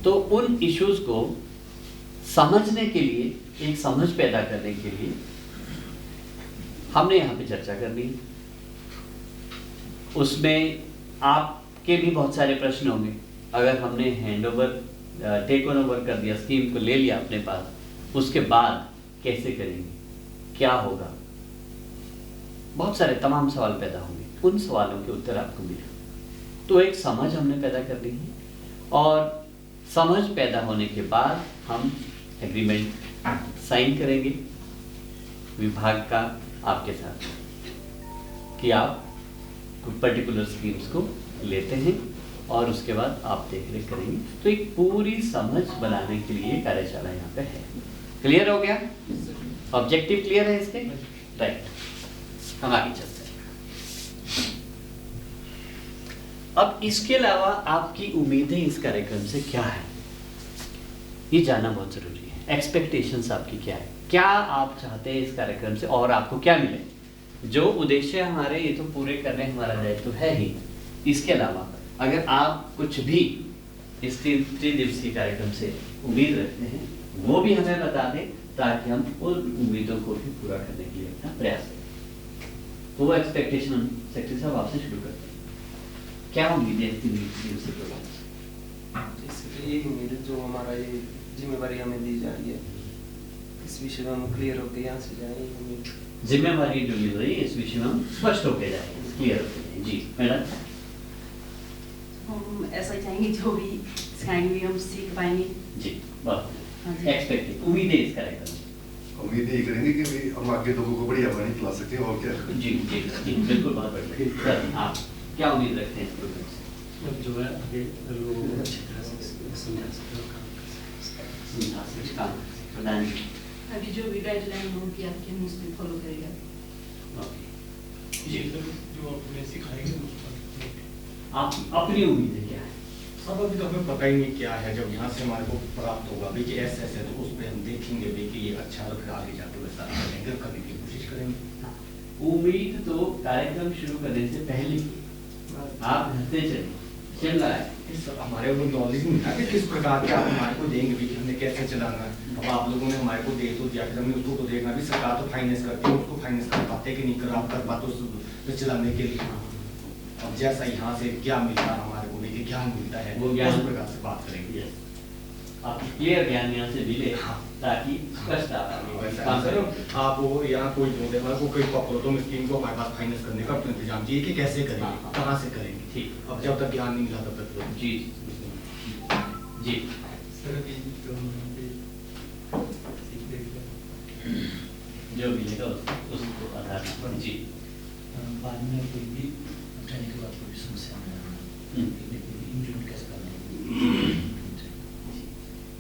तो उन इश्यूज को समझने के लिए, एक समझ पैदा करने के लिए हमने यहाँ पे चर्चा करनी है। उसमें आपके भी बहुत सारे प्रश्न होंगे। अगर हमने हैंडओवर, टेक ओवर कर दिया, स्कीम को ले लिया अपने पास, उसके बाद कैसे करेंगे, क्या होगा, बहुत सारे तमाम सवाल पैदा होंगे। उन सवालों के उत्तर आपको मिले, तो एक समझ हमने पैदा करनी है। और समझ पैदा होने के बाद हम एग्रीमेंट साइन करेंगे विभाग का आपके साथ कि आप कुछ पर्टिकुलर स्कीम्स को लेते हैं और उसके बाद आप देख रेख करेंगे। तो एक पूरी समझ बनाने के लिए कार्यशाला यहाँ पे है। क्लियर हो गया? ऑब्जेक्टिव क्लियर है इसके? राइट, हम आगे चलते हैं। अब इसके अलावा आपकी उम्मीदें इस कार्यक्रम से क्या है, ये जानना बहुत जरूरी है। एक्सपेक्टेशंस आपकी क्या है, क्या आप चाहते हैं इस कार्यक्रम से और आपको क्या मिले? जो उद्देश्य हमारे ये तो पूरे करने हमारा दायित्व है ही। इसके अलावा अगर आप कुछ भी इस 3 दिवसीय कार्यक्रम से उम्मीद रखते हैं वो भी हमें बता दें, ताकि हम उन उम्मीदों को भी पूरा करने के लिए अपना प्रयास करें। तो वो एक्सपेक्टेशन हम सेक्रेटरी साहब आपसे शुरू करते हैं। क्या उम्मीदें हैं 3 दिवसीय प्रोग्राम से? इससे यही उम्मीद है जो हमारा ये जिम्मेवारी हमें दी जा रही है, इस विषय में हम क्लियर होकर यहाँ से जाएंगे। जिम्मेवारी जो मिल रही है इस विषय में हम स्पष्ट होकर जाएंगे, क्लियर होकर जाएंगे। जी मैडम, हम ऐसा चाहेंगे जो भी सिखाएंगे हम सीख पाएंगे। जी बहुत एक्सपेक्टिंग उम्मीदें इस कार्यक्रम। उम्मीद यही करेंगे कि भाई हम आगे लोगों को बढ़िया बना खिला सकें और क्या। जी जी जी बिल्कुल, बहुत बढ़िया। आप क्या उम्मीद रखते हैं इस प्रोग्राम से? जो है आगे लोगों को अच्छी तरह से समझा सके और काम प्रदान। अभी जो भी गाइडलाइन होगी आपके हम उसमें फॉलो करेगा। जी जो आपने सिखाएंगे आप अपनी उम्मीदें क्या है? सब अभी तो हमें पता ही नहीं क्या है। जब यहाँ से हमारे को प्राप्त होगा भाई कि ऐसे ऐसे तो उस पर हम देखेंगे भाई कि ये अच्छा और फिर आगे जाके वैसा करेंगे, करने की कोशिश करेंगे। उम्मीद तो कार्यक्रम शुरू करने से पहले आप हंसते चल रहा है। हमारे को नॉलेज नहीं था कि किस प्रकार के आप हमारे को देंगे भी कि हमने कैसे चलाना है। अब आप लोगों ने हमारे को दे तो दिया, फिर हमने उसको तो देखना भी। सरकार तो फाइनेंस करती है, उसको फाइनेंस कर पाते कि नहीं कर पाते उस चलाने के लिए। अब जैसा यहाँ से क्या मिलता है हमारे को, लेके ज्ञान मिलता है, वो ज्ञान प्रकार से बात करेंगे। आप क्लियर ज्ञान यहाँ से मिले ताकि स्पष्ट आप वो यहाँ कोई बोले हमारे को कोई पॉपुलर स्कीम को हमारे पास फाइनेंस करने का इंतजाम चाहिए कि कैसे करेंगे, कहाँ से करेंगे। ठीक, अब जब तक ज्ञान नहीं मिला तब तक जी जी जो मिलेगा उसको आधार पर। जी बाद में कोई भी कहने के बाद कोई समस्या नहीं इंक्लूड कैसे करना है।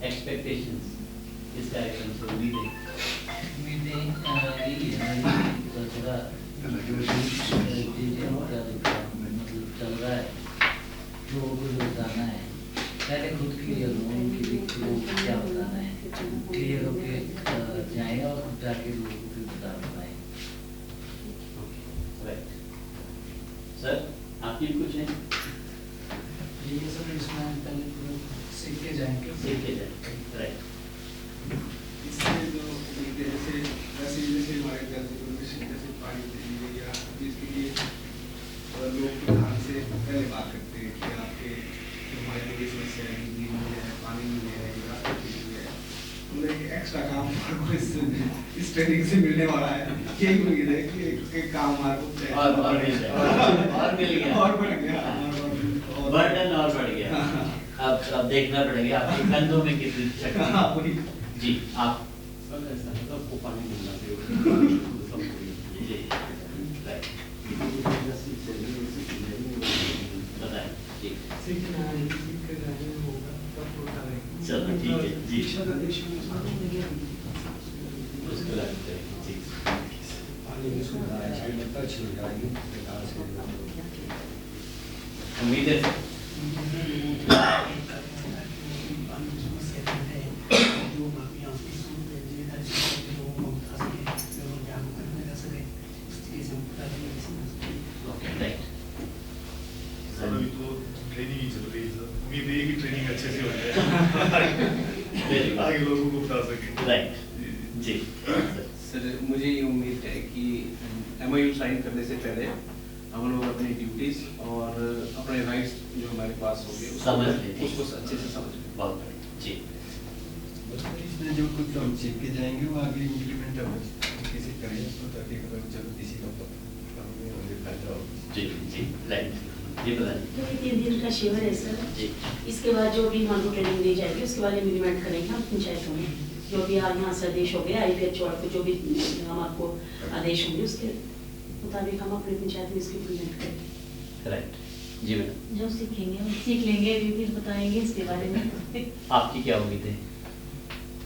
एक्सपेक्टेशंस इस कार्यक्रम से उम्मीदें यही है तो थोड़ा मतलब चल रहा है, लोगों को जो बताना है पहले खुद क्लियर हो कि लोगों को क्या बताना है, क्लियर होके जाए और खुद जाके लोगों को फिर बता पाए। सर आपकी कुछ है? ये सर इसमें पहले सीख के जाएंगे। राइट। इससे जो उम्मीदें जैसे हमारे घर जैसे पानी के लिए या इसके लिए लोग प्रधान से पहले बात करते हैं कि आपके हमारे लिए समस्या है, बिजली नहीं है, पानी नहीं है, रास्ते नहीं है। मतलब एक एक्स्ट्रा काम हमारे को इस ट्रेनिंग से मिलने वाला है। यही उम्मीद है कि एक काम हमारे को और मिल गया और बढ़ गया, बर्डन और बढ़ गया। अब देखना पड़ेगा आपके कंधों में कितनी शक्ति। जी आप सबको पानी मिलना चलो ठीक है जी। उम्मीद है अभी तो ट्रेनिंग ही चल रही है सर। उम्मीद है कि ट्रेनिंग अच्छे से हो जाए, आगे लोगों को बता सकें। राइट जी सर, मुझे ये उम्मीद है कि MOU साइन करने से पहले हम लोग अपनी ड्यूटीज और अपने राइट्स जो हमारे पास होंगे उसको अच्छे से समझ लें। बहुत बढ़िया जी। इसमें जो कुछ हम सीख के जाएंगे वो आगे इम्प्लीमेंट हम कैसे करें, तो ताकि जब किसी का फायदा हो। जी जी राइट। जी बताइए। तो ये 3 दिन का शिविर है सर जी। इसके बाद जो भी हमको ट्रेनिंग दी जाएगी उसके बाद इम्प्लीमेंट करेंगे हम पंचायतों में, जो भी आज यहाँ से आदेश हो गया IPH चौड़ को जो भी हम आपको आदेश होंगे उसके मुताबिक हम अपनी पंचायत में इसको इम्प्लीमेंट करेंगे। राइट जी मैडम। जो सीखेंगे हम सीख लेंगे, भी फिर बताएंगे इसके बारे में। आपकी क्या उम्मीद है?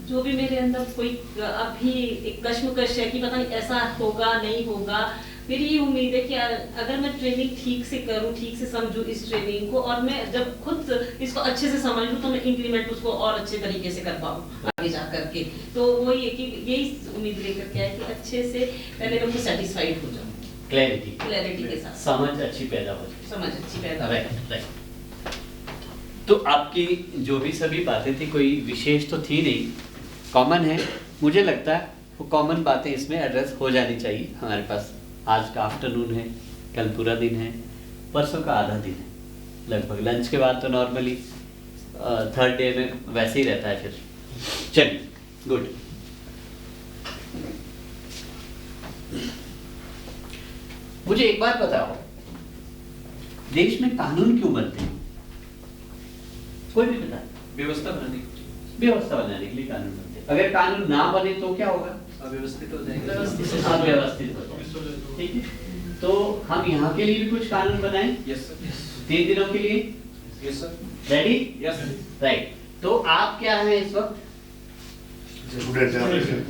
जो भी मेरे अंदर कोई अभी एक कश्मकश है कि पता नहीं ऐसा होगा नहीं होगा, मेरी ये उम्मीद है कि अगर मैं ट्रेनिंग ठीक से करूं, ठीक से समझूं इस ट्रेनिंग को, और मैं जब खुद इसको अच्छे से समझ लूं तो मैं इम्प्लीमेंट उसको और अच्छे तरीके से कर पाऊं आगे जा करके। तो वही है कि यही उम्मीद लेकर के आए कि अच्छे से पहले मैं सेटिस्फाइड हो जाऊं, क्लैरिटी के साथ समझ अच्छी पैदा हो जाए। समझ अच्छी पैदा हो राइट राइट। तो आपकी जो भी सभी बातें थी कोई विशेष तो थी नहीं, कॉमन है। मुझे लगता है वो कॉमन बातें इसमें एड्रेस हो जानी चाहिए। हमारे पास आज का आफ्टरनून है, कल पूरा दिन है, परसों का आधा दिन है लगभग। लंच के बाद तो नॉर्मली थर्ड डे में वैसे ही रहता है। फिर चलिए गुड। मुझे एक बात बताओ, देश में कानून क्यों बनते हैं? कोई भी बता। व्यवस्था बनाने के लिए। व्यवस्था बनाने के लिए कानून बनते हैं। अगर कानून ना बने तो क्या होगा? अव्यवस्थित हो जाएगा। अव्यवस्थित हो जाएगा। ठीक है, तो हम यहाँ के लिए भी कुछ कानून बनाएं। Yes sir. 3 दिनों के लिए। Yes sir. Ready? Yes right. तो आप क्या हैं इस वक्त?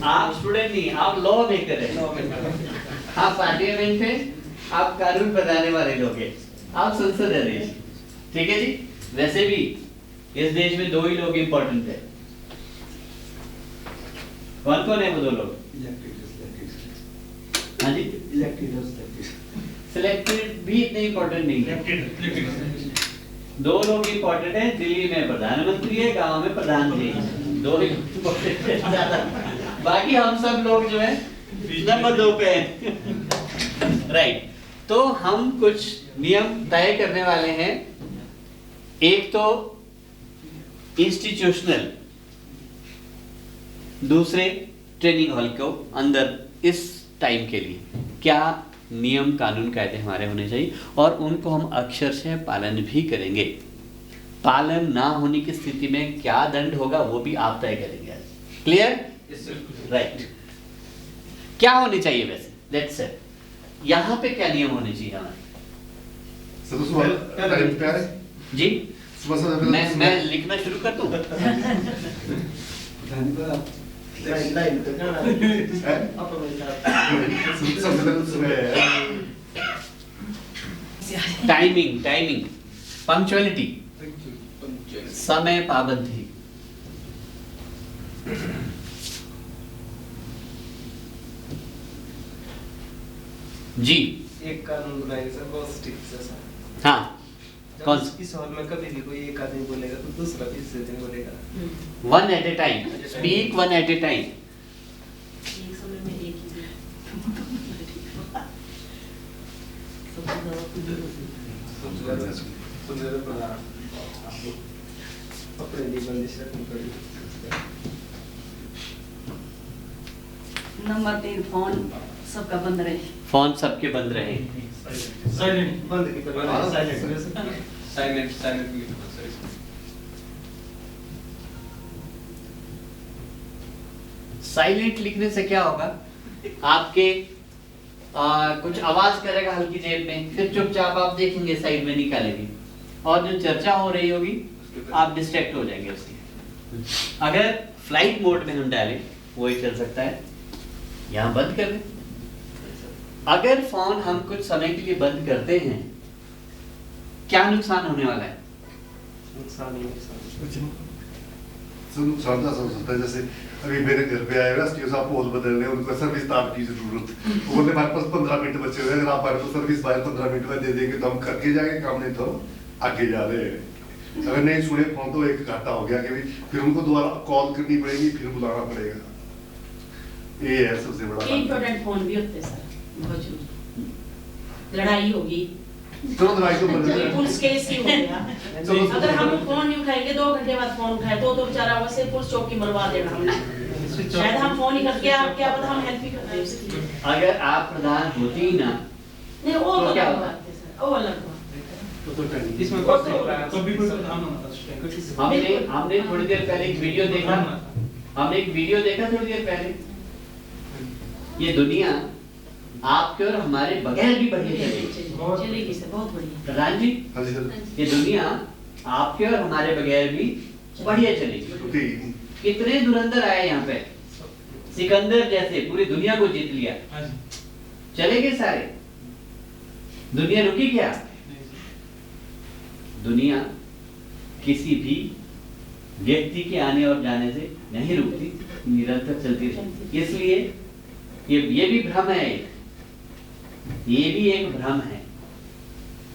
आप स्टूडेंट नहीं, आप लॉ मेकर हैं। आप पार्लियामेंट में आप कानून बनाने वाले लोग हैं, आप संसद है देश। ठीक है जी। वैसे भी इस देश में 2 ही लोग इंपॉर्टेंट है। कौन कौन है वो 2 लोग? हाँ जी, सिलेक्टेड भी इतने इंपॉर्टेंट नहीं है। 2 लोग इंपॉर्टेंट है। दिल्ली में प्रधानमंत्री है, गांव में प्रधान जी, 2 ही इंपॉर्टेंट है ज्यादा। बाकी हम सब लोग जो है नंबर 2 पे हैं। राइट। तो हम कुछ नियम तय करने वाले हैं। एक तो इंस्टीट्यूशनल, दूसरे ट्रेनिंग हॉल को अंदर इस टाइम के लिए क्या नियम कानून कायदे हमारे होने चाहिए, और उनको हम अक्षरशः पालन भी करेंगे। पालन ना होने की स्थिति में क्या दंड होगा वो भी आप तय करेंगे। क्लियर? राइट। क्या होने चाहिए वैसे? लेट्स से यहाँ पे क्या नियम होने चाहिए हमारे? जी मैं लिखना शुरू कर दूं? टाइमिंग, पंक्चुअलिटी, समय पाबंदी। जी एक कानून बनाएंगे सर, बहुत स्ट्रिक्ट है सर। हाँ, कौन सा? इस हॉल में कभी भी कोई एक आदमी बोलेगा तो दूसरा भी इससे दिन बोलेगा। 1 at a time, speak 1 at a time। एक समय में एक ही अपने लिए बंदिश रखनी पड़ेगी। नंबर 3 फोन सबका बंद रहे। फोन सबके बंद रहे। साइलेंट बंद की तरह साइलेंट लिखना सर इसमें। साइलेंट लिखने से क्या होगा? आपके कुछ आवाज करेगा हल्की जेब में, फिर चुपचाप आप देखेंगे, साइड में निकालेंगे, और जो चर्चा हो रही होगी आप डिस्ट्रैक्ट हो जाएंगे उससे। अगर फ्लाइट मोड में हम डालें वही चल सकता है, यहाँ बंद कर दें। अगर फोन हम कुछ समय के लिए बंद करते हैं, क्या नुकसान होने वाला है? नुकसान ही नुकसान तो हो सकता है। जैसे अभी मेरे घर पे आए एसटीओ साहब पोल बदलने, उनको सर्विस तार की जरूरत, बोलते हमारे पास 15 मिनट बचे हुए हैं, अगर आप हमारे को सर्विस बाहर 15 मिनट में दे देंगे तो हम करके जाएंगे काम, नहीं तो आगे जा रहे हैं। अगर नहीं सुने फोन तो एक घाटा हो गया कि फिर उनको दोबारा कॉल करनी पड़ेगी, फिर बुलाना पड़ेगा। ये है सबसे बड़ा। इम्पोर्टेंट फोन भी होते सर, बहुत जरूरी। लड़ाई होगी, चलो लड़ाई तो बंद है, पुलिस केस ही हो गया। अगर हम फोन नहीं उठाएंगे, 2 घंटे बाद फोन उठाए तो बेचारा वैसे पुलिस चौकी मरवा देना हमने। शायद हम फोन ही करके आप क्या पता हम हेल्प ही कर दे उसकी। अगर आप प्रधान होती ही ना, नहीं वो तो तो क्या अलग होगा? बात है सर, वो अलग बात है। इसमें कभी कोई प्रधान होना था उस टाइम का किसी हमने थोड़ी देर पहले एक वीडियो देखा, थोड़ी देर पहले। ये दुनिया आपके और हमारे बगैर भी बढ़िया चलेगी, बहुत बढ़िया प्रधान जी। ये दुनिया आपके और हमारे बगैर भी बढ़िया चलेगी। कितने धुरंधर आए यहाँ पे, सिकंदर जैसे पूरी दुनिया को जीत लिया, चले गए सारे, दुनिया रुकी क्या? दुनिया किसी भी व्यक्ति के आने और जाने से नहीं रुकती, निरंतर चलती रहती। इसलिए ये भी भ्रम है, ये भी एक भ्रम है।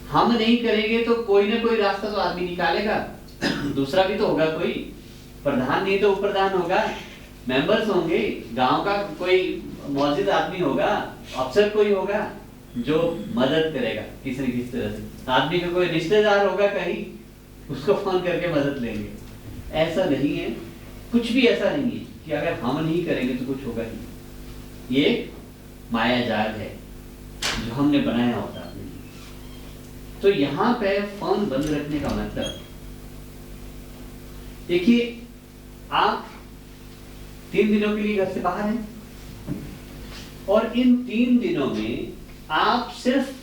हम नहीं करेंगे तो कोई ना कोई रास्ता तो आदमी निकालेगा, दूसरा भी तो होगा कोई। प्रधान नहीं तो उप प्रधान होगा, मेंबर्स होंगे, गांव का कोई मौजूद आदमी होगा, अफसर कोई होगा जो मदद करेगा किसी न किसी तरह से। आदमी का कोई रिश्तेदार होगा कहीं, उसको फोन करके मदद लेंगे। ऐसा नहीं है, कुछ भी ऐसा नहीं है कि अगर हम नहीं करेंगे तो कुछ होगा नहीं। ये माया जाल है जो हमने बनाया होता है। तो यहाँ पे फोन बंद रखने का मतलब, देखिए आप 3 दिनों के लिए घर से बाहर हैं और इन 3 दिनों में आप सिर्फ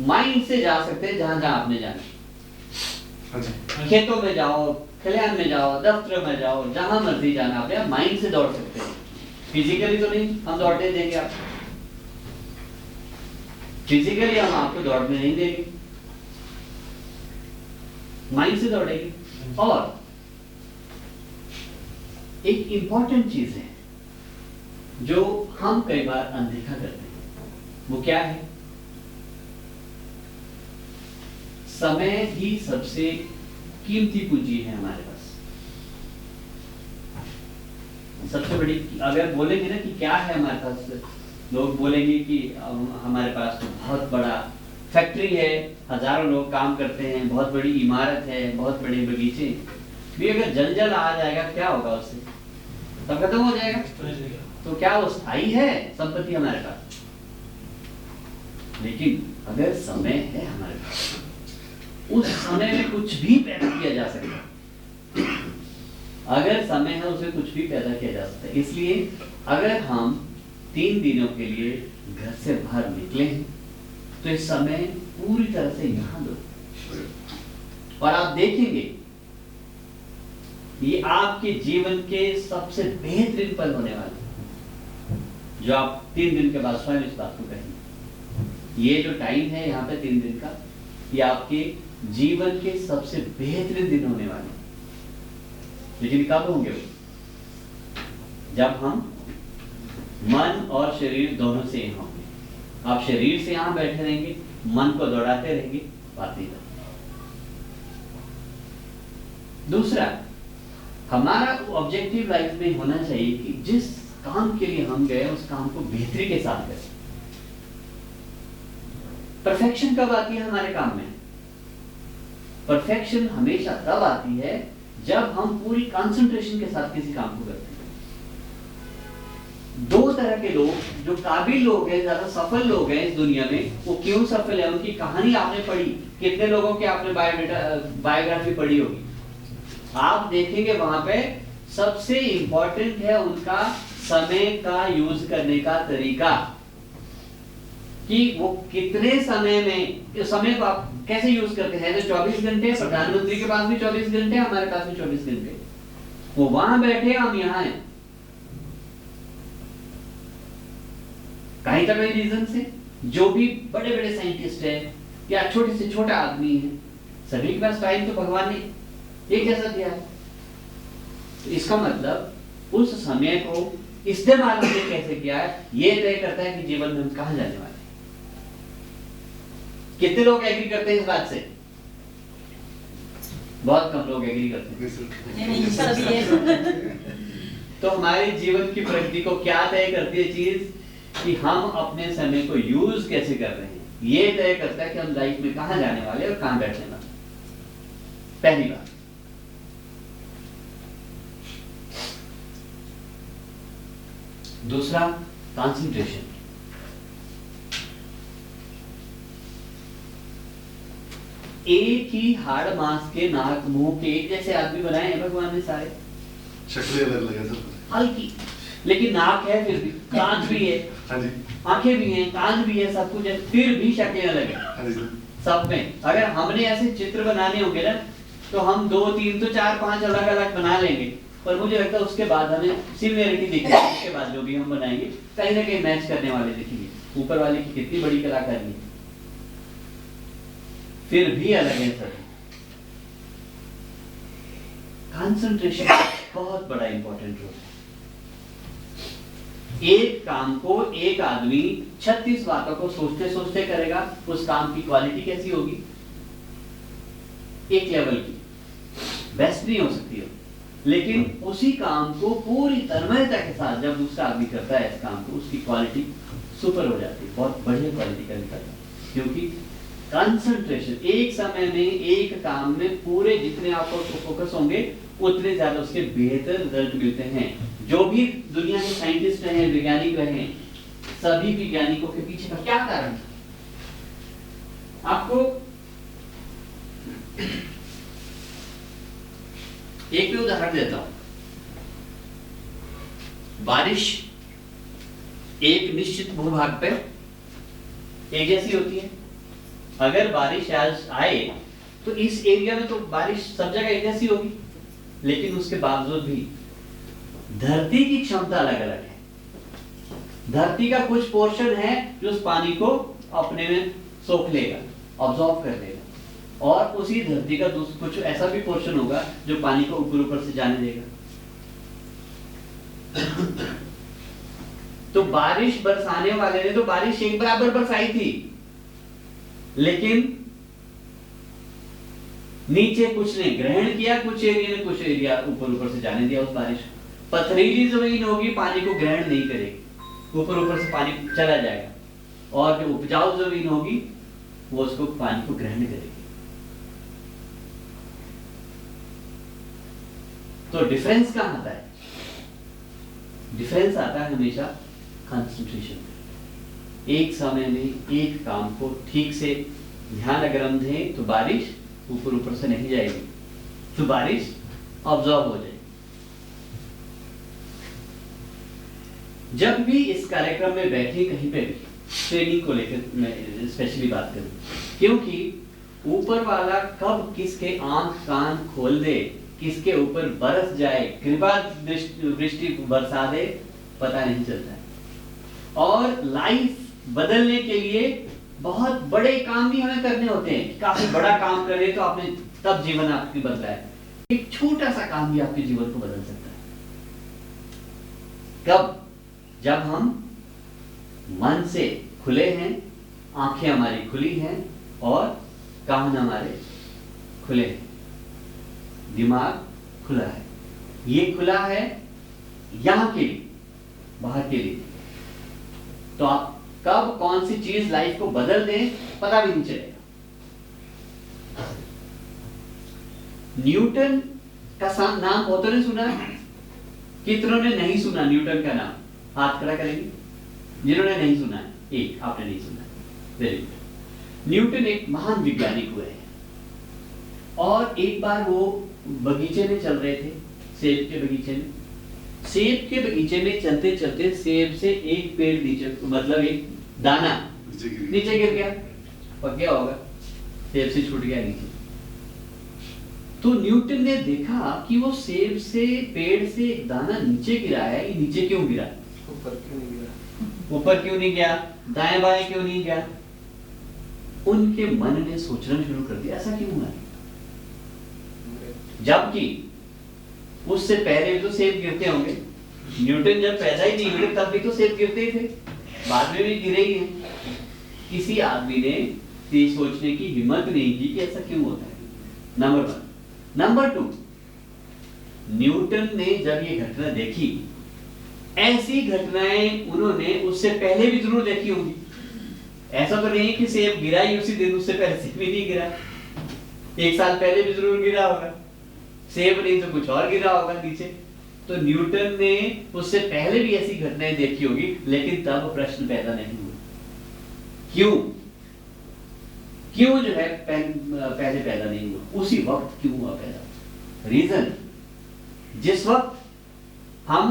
माइंड से जा सकते हैं जहां जहां आपने जाना। खेतों में जाओ, खलिहान में जाओ, दफ्तर में जाओ, जहां मर्जी जाना आप माइंड से दौड़ सकते हैं। फिजिकली तो नहीं, हम दौड़ने देंगे आप, फिजिकली हम आपको दौड़ने नहीं देंगे, माइंड से दौड़ेंगे। और एक इंपॉर्टेंट चीज है जो हम कई बार अनदेखा करते हैं, वो क्या है? समय ही सबसे कीमती पूंजी है हमारे पास। सबसे बड़ी, अगर बोलेंगे ना कि क्या है हमारे पास, लोग बोलेंगे कि हमारे पास तो बहुत बड़ा फैक्ट्री है, हजारों लोग काम करते हैं, बहुत बड़ी इमारत है, बहुत बड़े बगीचे भी। अगर जंजल आ जाएगा क्या होगा उससे? तब खत्म हो जाएगा। तो क्या वो स्थायी है संपत्ति हमारे पास? लेकिन अगर समय है हमारे पास, उस समय में कुछ भी पैदा किया जा सकता है। अगर समय है उसे कुछ भी पैदा किया जा सकता है। इसलिए अगर हम 3 दिनों के लिए घर से बाहर निकले हैं तो इस समय पूरी तरह से यहाँ दो, और आप देखेंगे ये आपके जीवन के सबसे बेहतरीन पल होने वाले, जो आप 3 दिन के बाद स्वयं इस बात को कहेंगे। ये जो टाइम है यहाँ पे 3 दिन का, ये आपके जीवन के सबसे बेहतरीन दिन होने वाले। लेकिन कब होंगे वो? जब हम मन और शरीर दोनों से यहाँ होंगे। आप शरीर से यहाँ बैठे रहेंगे, मन को दौड़ाते रहेंगे, बात नहीं करेंगे। दूसरा, हमारा ऑब्जेक्टिव लाइफ में होना चाहिए कि जिस काम के लिए हम गए उस काम को बेहतरी के साथ करें। परफेक्शन कब आती है हमारे काम में? परफेक्शन हमेशा तब आती है जब हम पूरी कंसंट्रेशन के साथ किसी काम को करते हैं। 2 तरह के लोग, जो काबिल लोग हैं, ज्यादा सफल लोग हैं इस दुनिया में, वो क्यों सफल है? उनकी कहानी आपने पढ़ी, कितने लोगों की आपने बायोग्राफी पढ़ी होगी। आप देखेंगे वहां पे सबसे इंपॉर्टेंट है उनका समय का यूज करने का तरीका, कि वो कितने समय में, समय को आप कैसे यूज करते हैं। तो 24 घंटे, प्रधानमंत्री के पास भी 24 घंटे, हमारे पास भी 24 घंटे। वो वहां बैठे, हम यहाँ हैं। कहीं तो कहीं रीजन से, जो भी बड़े बड़े साइंटिस्ट हैं या छोटे से छोटा आदमी है, सभी के पास टाइम तो भगवान ने एक जैसा दिया है। तो इसका मतलब उस समय को इस्तेमाल हमने कैसे किया है, ये तय करता है कि जीवन में हम कहां जाने वाले हैं। कितने लोग एग्री करते हैं इस बात से? बहुत कम लोग एग्री करते हैं। तो हमारे जीवन की प्रगति को क्या तय करती है चीज, कि हम अपने समय को यूज कैसे कर रहे हैं, ये तय करता है कि हम लाइफ में कहां जाने वाले और कहां बैठने वाले। पहली बात। दूसरा, कंसंट्रेशन। एक ही हाड़ मांस के, नाक मुंह के एक जैसे आदमी बनाए हैं भगवान ने सारे, शक्लें अलग अलग है सर, हल्की, लेकिन नाक है, फिर भी कांच भी है, हाँ जी, आंखें भी हैं, कान भी है, सब कुछ है, फिर भी शक्लें अलग है, हाँ जी, सब में। अगर हमने ऐसे चित्र बनाने होंगे ना, तो हम 2 3 तो 4 5 अलग अलग बना लेंगे, पर मुझे लगता है उसके बाद हमें सिमिलरिटी दिखेगी, उसके बाद जो भी हम बनाएंगे कहीं ना कहीं मैच करने वाले दिखेंगे। ऊपर वाले की कितनी बड़ी कलाकारी है, फिर भी अलग है सर। कंसंट्रेशन बहुत बड़ा इंपॉर्टेंट रोल है। एक काम को एक आदमी 36 बातों को सोचते सोचते करेगा, उस काम की क्वालिटी कैसी होगी? एक लेवल की, बेस्ट नहीं हो सकती हो, लेकिन उसी काम को पूरी तन्मयता के साथ जब दूसरा आदमी करता है इस काम को, उसकी क्वालिटी सुपर हो जाती है, बहुत बढ़िया क्वालिटी का निकलता है। क्योंकि कंसंट्रेशन, एक समय में एक काम में पूरे जितने आप फोकस होंगे उतने ज्यादा उसके बेहतर रिजल्ट मिलते हैं। जो भी दुनिया के साइंटिस्ट रहे हैं, वैज्ञानिक रहे हैं, सभी वैज्ञानिकों के पीछे का क्या कारण था? आपको एक भी उदाहरण देता हूं। बारिश एक निश्चित भूभाग पे एक जैसी होती है। अगर बारिश आज आए तो इस एरिया में तो बारिश सब जगह एक जैसी होगी, लेकिन उसके बावजूद भी धरती की क्षमता अलग अलग है। धरती का कुछ पोर्शन है जो उस पानी को अपने में सोख लेगा, ऑब्जॉर्व कर लेगा, और उसी धरती का कुछ ऐसा भी पोर्शन होगा जो पानी को ऊपर ऊपर से जाने देगा। तो बारिश बरसाने वाले ने तो बारिश एक बराबर बरसाई थी, लेकिन नीचे कुछ ने ग्रहण किया, कुछ एरिया ने कुछ एरिया ऊपर ऊपर से जाने दिया उस बारिश को। पथरीली जमीन होगी, पानी को ग्रहण नहीं करेगी, ऊपर ऊपर से पानी चला जाएगा, और जो उपजाऊ जमीन होगी वो उसको पानी को ग्रहण करेगी। तो डिफरेंस कहां आता है? डिफरेंस आता है हमेशा कंसंट्रेशन। एक समय में एक काम को ठीक से ध्यान अगर हम दें तो बारिश ऊपर ऊपर से नहीं जाएगी, तो बारिश ऑब्जॉर्व हो जाएगी। जब भी इस कार्यक्रम में बैठे कहीं पे भी ट्रेनिंग को लेकर मैं स्पेशली बात करूं, क्योंकि ऊपर वाला कब किसके आंख कान खोल दे, किसके ऊपर बरस जाए, कृपा दृष्टि बरसा दे, पता नहीं चलता है। और लाइफ बदलने के लिए बहुत बड़े काम भी हमें करने होते हैं। काफी बड़ा काम करें तो आपने तब जीवन आपकी बदला है। एक छोटा सा काम भी आपके जीवन को बदल सकता है। कब? जब हम मन से खुले हैं, आंखें हमारी खुली हैं और कान हमारे खुले हैं, दिमाग खुला है। ये खुला है यहां के लिए, बाहर के लिए। तो आप कब कौन सी चीज लाइफ को बदल दें पता भी नहीं चलेगा। न्यूटन का नाम बहुतों ने सुना, कितनों ने नहीं सुना न्यूटन का नाम? हाथ खड़ा करेंगे जिन्होंने नहीं सुना है। एक आपने नहीं सुना, वेरी गुड। न्यूटन एक महान वैज्ञानिक हुए हैं, और एक बार वो बगीचे में चल रहे थे, सेब के बगीचे में। सेब के बगीचे में चलते चलते सेब से एक पेड़ नीचे, मतलब एक दाना नीचे गिर गया, और क्या होगा? सेब से छूट गया नीचे। तो न्यूटन ने देखा कि वो सेब से, पेड़ से एक दाना नीचे गिरा है, ये नीचे क्यों गिरा? ऊपर क्यों नहीं गिरा? ऊपर क्यों नहीं गया? दाएं बाएं क्यों नहीं गया? उनके मन ने सोचना शुरू कर दिया, ऐसा क्यों हुआ? जबकि उससे पहले तो सेब गिरते होंगे। न्यूटन जब पैदा ही नहीं हुए तब भी तो सेब गिरते ही थे, बाद में भी गिरे ही हैं। किसी आदमी ने ये सोचने की हिम्मत नहीं की कि ऐसा क्यों होता है। नंबर 1। नंबर 2, न्यूटन ने जब ये घटना देखी, ऐसी घटनाएं उन्होंने उससे पहले भी जरूर देखी होंगी। ऐसा तो नहीं कि सेब गिरा ही उसी दिन, उससे पहले सेब भी नहीं गिरा, 1 साल पहले भी जरूर गिरा होगा। सेब नहीं तो कुछ और गिरा होगा नीचे। तो न्यूटन ने उससे पहले भी ऐसी घटनाएं देखी होगी, लेकिन तब प्रश्न पैदा नहीं हुआ। क्यों? क्यों जो है पहले पैदा नहीं हुआ, उसी वक्त क्यों हुआ पैदा। रीजन, जिस वक्त हम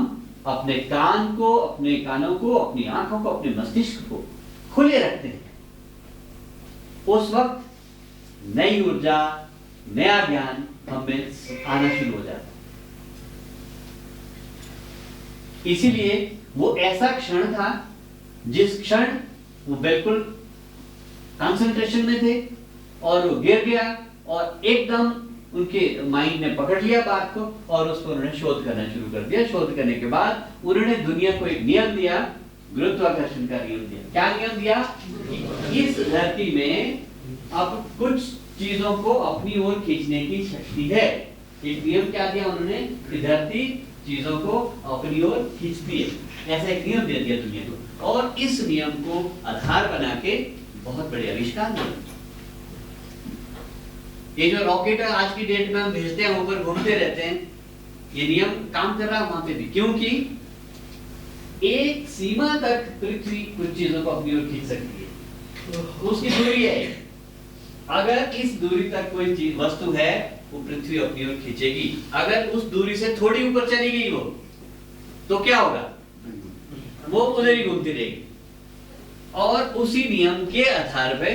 अपने कान को, अपने कानों को, अपनी आंखों को, अपने मस्तिष्क को खुले रखते हैं, उस वक्त नई ऊर्जा, नया ज्ञान हमें आना शुरू हो जाता है। इसीलिए वो ऐसा क्षण था जिस क्षण वो बिल्कुल कंसंट्रेशन में थे और वो गिर गया और एकदम उनके माइंड ने पकड़ लिया बात को और उस पर उन्होंने शोध करना शुरू कर दिया। शोध करने के बाद उन्होंने दुनिया को एक नियम दिया, गुरुत्वाकर्षण का नियम दिया। क्या नियम दिया? इस धरती में अब कुछ चीजों को अपनी ओर खींचने की शक्ति है। एक नियम क्या दिया उन्होंने कि धरती चीजों को अपनी ओर खींचती है, ऐसा एक नियम दे दिया दुनिया को। और इस नियम को आधार बना के बहुत बड़े आविष्कार हुए। ये जो रॉकेट है आज की डेट में हम भेजते हैं, ऊपर घूमते रहते हैं, ये नियम काम कर रहा है वहां पे भी, क्योंकि एक सीमा तक पृथ्वी कुछ चीजों को अपनी ओर खींच सकती है, उसकी दूरी है। अगर इस दूरी तक कोई चीज वस्तु है वो पृथ्वी अपनी ओर खींचेगी। अगर उस दूरी से थोड़ी ऊपर चली गई वो, तो क्या होगा? वो उधर ही घूमती रहेगी। और उसी नियम के आधार पे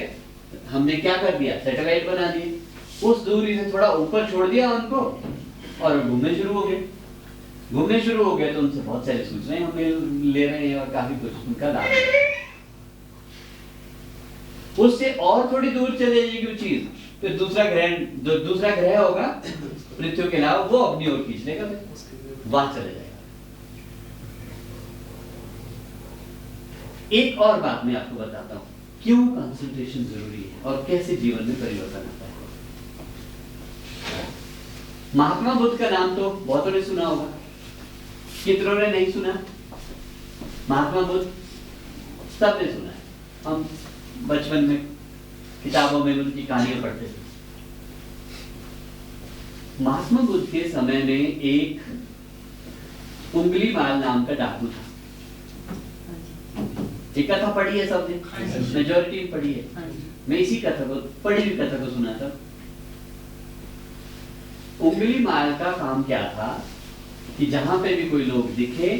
हमने क्या कर दिया, सैटेलाइट बना दिए, उस दूरी से थोड़ा ऊपर छोड़ दिया उनको और घूमने शुरू हो गए। घूमने शुरू हो गए तो उनसे बहुत सारी सूचनाएं हमें ले रहे हैं और काफी कुछ उनका लाभ है। उससे और थोड़ी दूर चले जाएगी वो चीज, फिर दूसरा ग्रह होगा पृथ्वी के अलावा, वो अपनी ओर खींच लेगा, वहां चले जाएगा। एक और बात मैं आपको बताता हूं, क्यों कंसंट्रेशन जरूरी है और कैसे जीवन में परिवर्तन आता है। महात्मा बुद्ध का नाम तो बहुतों ने सुना होगा, कितनों ने नहीं सुना? महात्मा बुद्ध सबने सुना है। हम बचपन में किताबों में उनकी कहानियां पढ़ते थे। महात्मा बुद्ध के समय में एक उंगलीमाल नाम का डाकू था। एक कथा पढ़ी है सबने, मेजॉरिटी पढ़ी है। मैं इसी कथा को, पढ़ी हुई कथा को सुना था। उंगलीमाल का काम क्या था कि जहां पे भी कोई लोग दिखे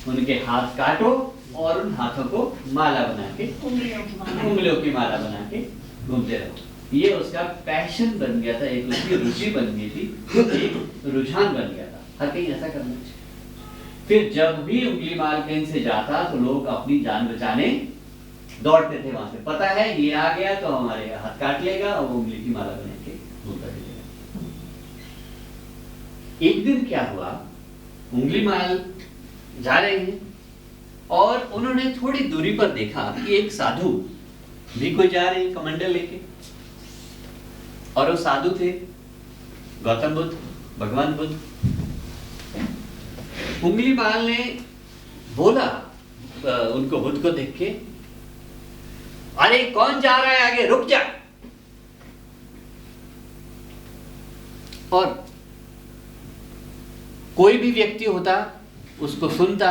उनके हाथ काटो और उन हाथों को माला बना के, उंगलियों की माला बना के घूमते रहो। ये उसका पैशन बन गया था, एक उसकी रुचि बन गई थी, एक रुझान बन गया था, हर कहीं ऐसा करना चाहिए। फिर जब भी उंगलीमाल कहीं से जाता तो लोग अपनी जान बचाने दौड़ते थे वहां से। पता है ये आ गया तो हमारे हाथ काट लेगा और उंगली की माला बना के घूमता रहेगा। एक दिन क्या हुआ, उंगलीमाल जा रहे हैं और उन्होंने थोड़ी दूरी पर देखा कि एक साधु भी कोई जा रहे हैं कमंडल लेके, और वो साधु थे गौतम बुद्ध, भगवान बुद्ध। उंगलीमाल ने बोला उनको, बुद्ध को देख के, अरे कौन जा रहा है आगे, रुक जा। और कोई भी व्यक्ति होता उसको सुनता,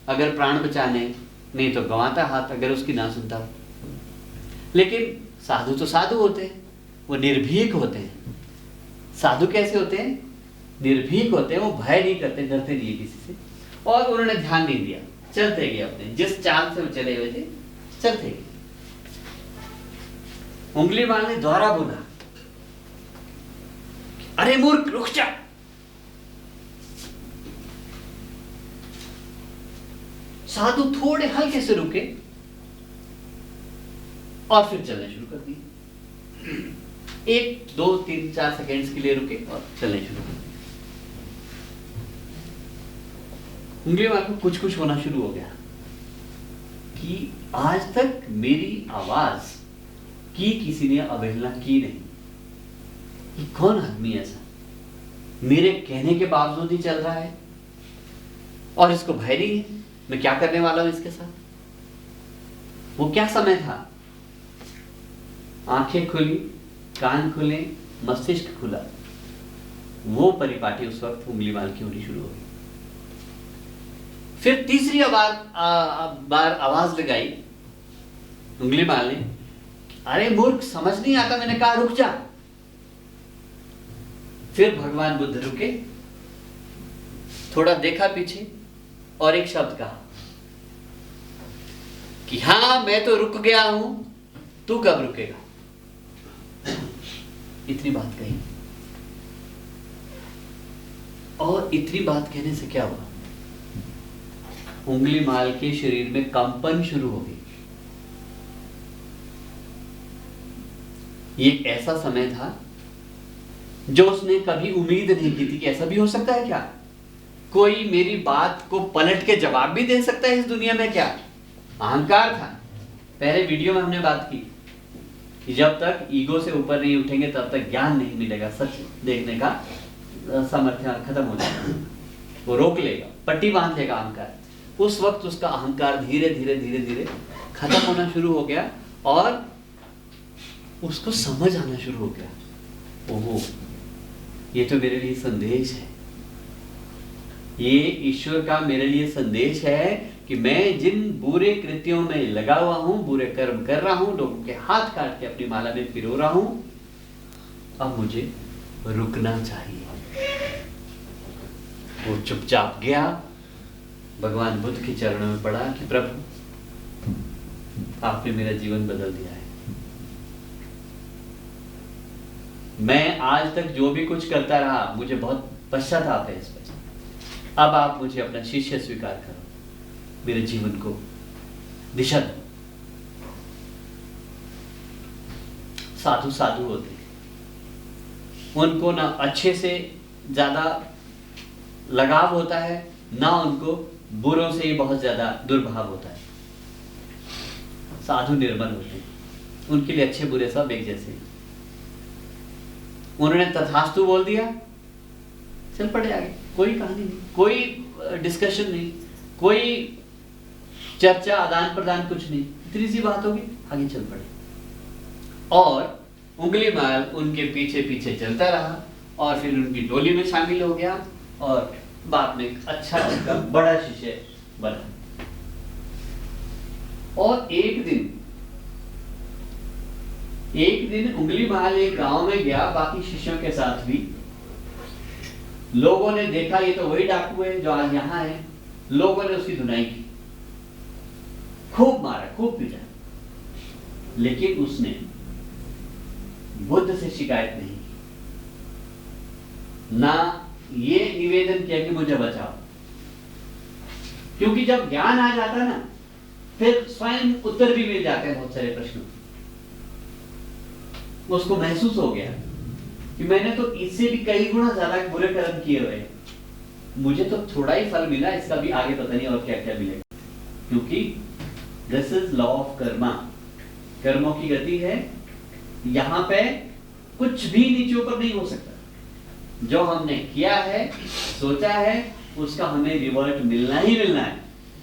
अगर प्राण बचाने, नहीं तो गंवाता हाथ अगर उसकी ना सुनता। लेकिन साधु तो साधु होते हैं, वो निर्भीक होते हैं। साधु कैसे होते हैं? निर्भीक होते हैं, वो भय नहीं करते, डरते नहीं है किसी से। और उन्होंने ध्यान नहीं दिया, चलते गए अपने जिस चाल से वो चले हुए थे, चलते गए। उंगलीमाल ने दोबारा बोला, अरे मूर्ख रुक जा। साधु थोड़े हल्के से रुके और फिर चलना शुरू कर दिए। 1, 2, 3, 4 सेकेंड्स के लिए रुके और चलने शुरू कर दिए। उंगलीमाल को कुछ कुछ होना शुरू हो गया कि आज तक मेरी आवाज की किसी ने अवहेलना की नहीं। ये कौन आदमी ऐसा मेरे कहने के बावजूद ही चल रहा है और इसको भय नहीं है, मैं क्या करने वाला हूं इसके साथ। वो क्या समय था, आंखें खुली, कान खुले, मस्तिष्क खुला। वो परिपाटी उस वक्त उंगलीमाल की होनी शुरू हो गई। फिर तीसरी बार आवाज लगाई उंगलीमाल ने, अरे मूर्ख, समझ नहीं आता, मैंने कहा रुक जा। फिर भगवान बुद्ध रुके, थोड़ा देखा पीछे और एक शब्द कहा कि हाँ मैं तो रुक गया हूं, तू कब रुकेगा। इतनी बात कही, और इतनी बात कहने से क्या हुआ, उंगलीमाल के शरीर में कंपन शुरू हो गई। ये एक ऐसा समय था जो उसने कभी उम्मीद नहीं की थी कि ऐसा भी हो सकता है क्या, कोई मेरी बात को पलट के जवाब भी दे सकता है इस दुनिया में। क्या अहंकार था। पहले वीडियो में हमने बात की कि जब तक ईगो से ऊपर नहीं उठेंगे तब तक ज्ञान नहीं मिलेगा, सच देखने का सामर्थ्य खत्म हो जाएगा, वो रोक लेगा, पट्टी बांध लेगा अहंकार। उस वक्त उसका अहंकार धीरे धीरे धीरे धीरे खत्म होना शुरू हो गया और उसको समझ आना शुरू हो गया, ओहो ये तो मेरे लिए संदेश है, ये ईश्वर का मेरे लिए संदेश है कि मैं जिन बुरे कृत्यों में लगा हुआ हूं, बुरे कर्म कर रहा हूं, लोगों के हाथ काट के अपनी माला में पिरो रहा हूं, अब मुझे रुकना चाहिए। वो चुपचाप गया, भगवान बुद्ध के चरणों में पड़ा कि प्रभु आपने मेरा जीवन बदल दिया है, मैं आज तक जो भी कुछ करता रहा मुझे बहुत पश्चाताप है इस पर, अब आप मुझे अपना शिष्य स्वीकार करो, मेरे जीवन को दिशा दो। साधु साधु होते, उनको ना अच्छे से ज्यादा लगाव होता है, ना उनको बुरों से ही बहुत ज्यादा दुर्भाव होता है। साधु निर्मल होते हैं, उनके लिए अच्छे बुरे सब एक जैसे हैं। उन्होंने तथास्तु बोल दिया, चल पड़े आगे, कोई कहानी नहीं, कोई डिस्कशन नहीं, कोई चर्चा आदान प्रदान कुछ नहीं, इतनी सी बात होगी, आगे चल पड़े। और उंगलीमाल उनके पीछे पीछे चलता रहा और फिर उनकी टोली में शामिल हो गया और बाद में अच्छा उनका बड़ा शिष्य बना। और एक दिन उंगलीमाल एक गांव में गया बाकी शिष्यों के साथ भी। लोगों ने देखा ये तो वही डाकू है जो आज यहाँ है, लोगों ने उसकी धुनाई की, खूब मारा, खूब पीटा, लेकिन उसने बुद्ध से शिकायत नहीं की, ना ये निवेदन किया कि मुझे बचाओ, क्योंकि जब ज्ञान आ जाता है ना फिर स्वयं उत्तर भी मिल जाते हैं बहुत सारे प्रश्नों। उसको महसूस हो गया कि मैंने तो इससे भी कई गुना ज्यादा बुरे कर्म किए हुए हैं, मुझे तो थोड़ा ही फल मिला, इसका भी आगे पता नहीं और क्या क्या मिलेगा, क्योंकि this is law of Karma, कर्मों की गति है। यहाँ पे कुछ भी नीचे ऊपर नहीं हो सकता, जो हमने किया है, सोचा है, उसका हमें रिवर्ट मिलना ही मिलना है,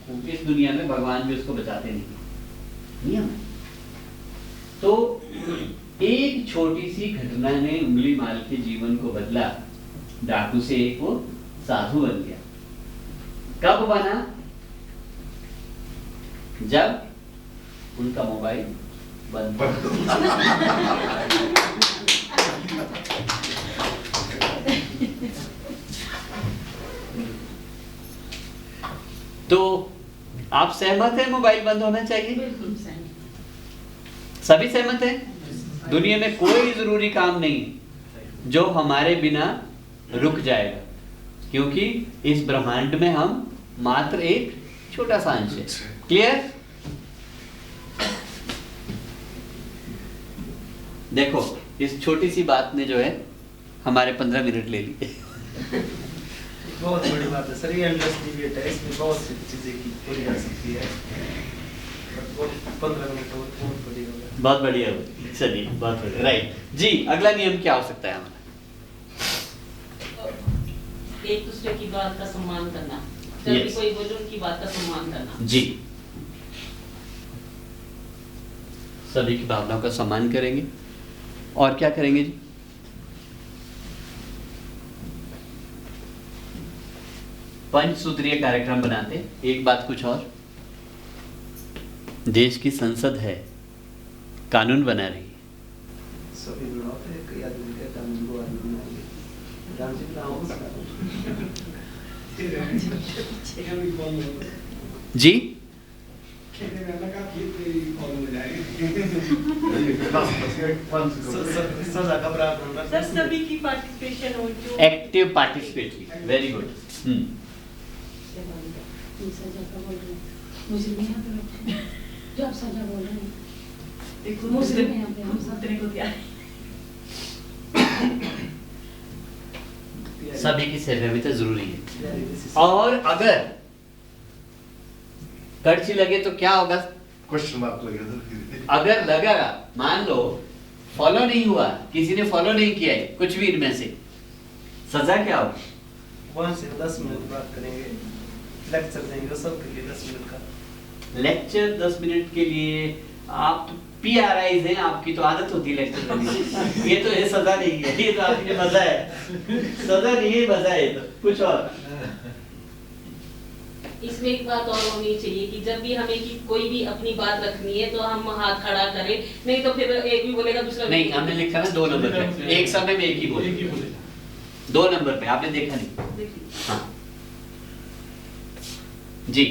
क्योंकि इस दुनिया में भगवान भी उसको बचाते नहीं, नियम है। तो एक छोटी सी घटना ने उंगलीमाल के जीवन को बदला, डाकू से एक वो साधु बन गया। कब बना? जब उनका मोबाइल बंद तो आप सहमत हैं मोबाइल बंद होना चाहिए? बिल्कुल सहमत। सभी सहमत हैं? दुनिया में कोई जरूरी काम नहीं जो हमारे बिना रुक जाएगा, क्योंकि इस ब्रह्मांड में हम मात्र एक छोटा सा अंश है। क्लियर? देखो इस छोटी सी बात ने जो है हमारे 15 मिनट ले लिए। बहुत बड़ी बात है सर, ये एंडलेस डिबेट है, इसमें बहुत सी चीजें की पूरी जा सकती है। 15 मिनट बहुत बड़ी हो गया। बहुत बढ़िया, चलिए बहुत बढ़िया, राइट जी। अगला नियम क्या हो सकता है हमारा? एक दूसरे की बात का सम्मान करना, जब भी Yes. कोई बोले उनकी बात का सम्मान करना। जी, सभी की भावनाओं का सम्मान करेंगे। और क्या करेंगे जी? पंचसूत्रीय कार्यक्रम बनाते। एक बात कुछ और, देश की संसद है, कानून बना रही है। सभी ब्लॉक है, कई आदमी का कानून को आदमी बनाएंगे। गांव से लाओ जी सजा का प्रावधान सर सभी की पार्टिसिपेशन हो जो एक्टिव पार्टिसिपेटरी, वेरी गुड। सजा का बोल रहे हैं, मुझे नहीं आता जो आप सजा बोल रहे हैं। देखो मुस्लिम मुस्लिम हैं यहाँ पे, हम सुनने को तैयार सभी की सहमति जरूरी है। और अगर कड़छी लगे तो क्या होगा? क्वेश्चन मार्क लगेगा। अगर लगा, मान लो फॉलो नहीं हुआ, किसी ने फॉलो नहीं किया है कुछ भी इनमें से, सजा क्या होगी? 1 से 10 मिनट बात करेंगे, लेक्चर देंगे सबके लिए 10 मिनट का। लेक्चर 10 मिनट के लिए? आप तो PRIs हैं, आपकी तो आदत होती है लेक्चर देने की। ये तो ये सजा नहीं है, ये तो आपके मजा है। सजा नहीं है, मजा है। तो कुछ और इसमें एक बात और होनी चाहिए कि जब भी हमें कि कोई भी अपनी बात रखनी है तो हम हाथ खड़ा करें, नहीं तो फिर एक भी बोलेगा दूसरा नहीं। हमने लिखा ना 2 नंबर पे, एक समय में एक ही बोले। 2 नंबर पे आपने देखा नहीं? हाँ जी।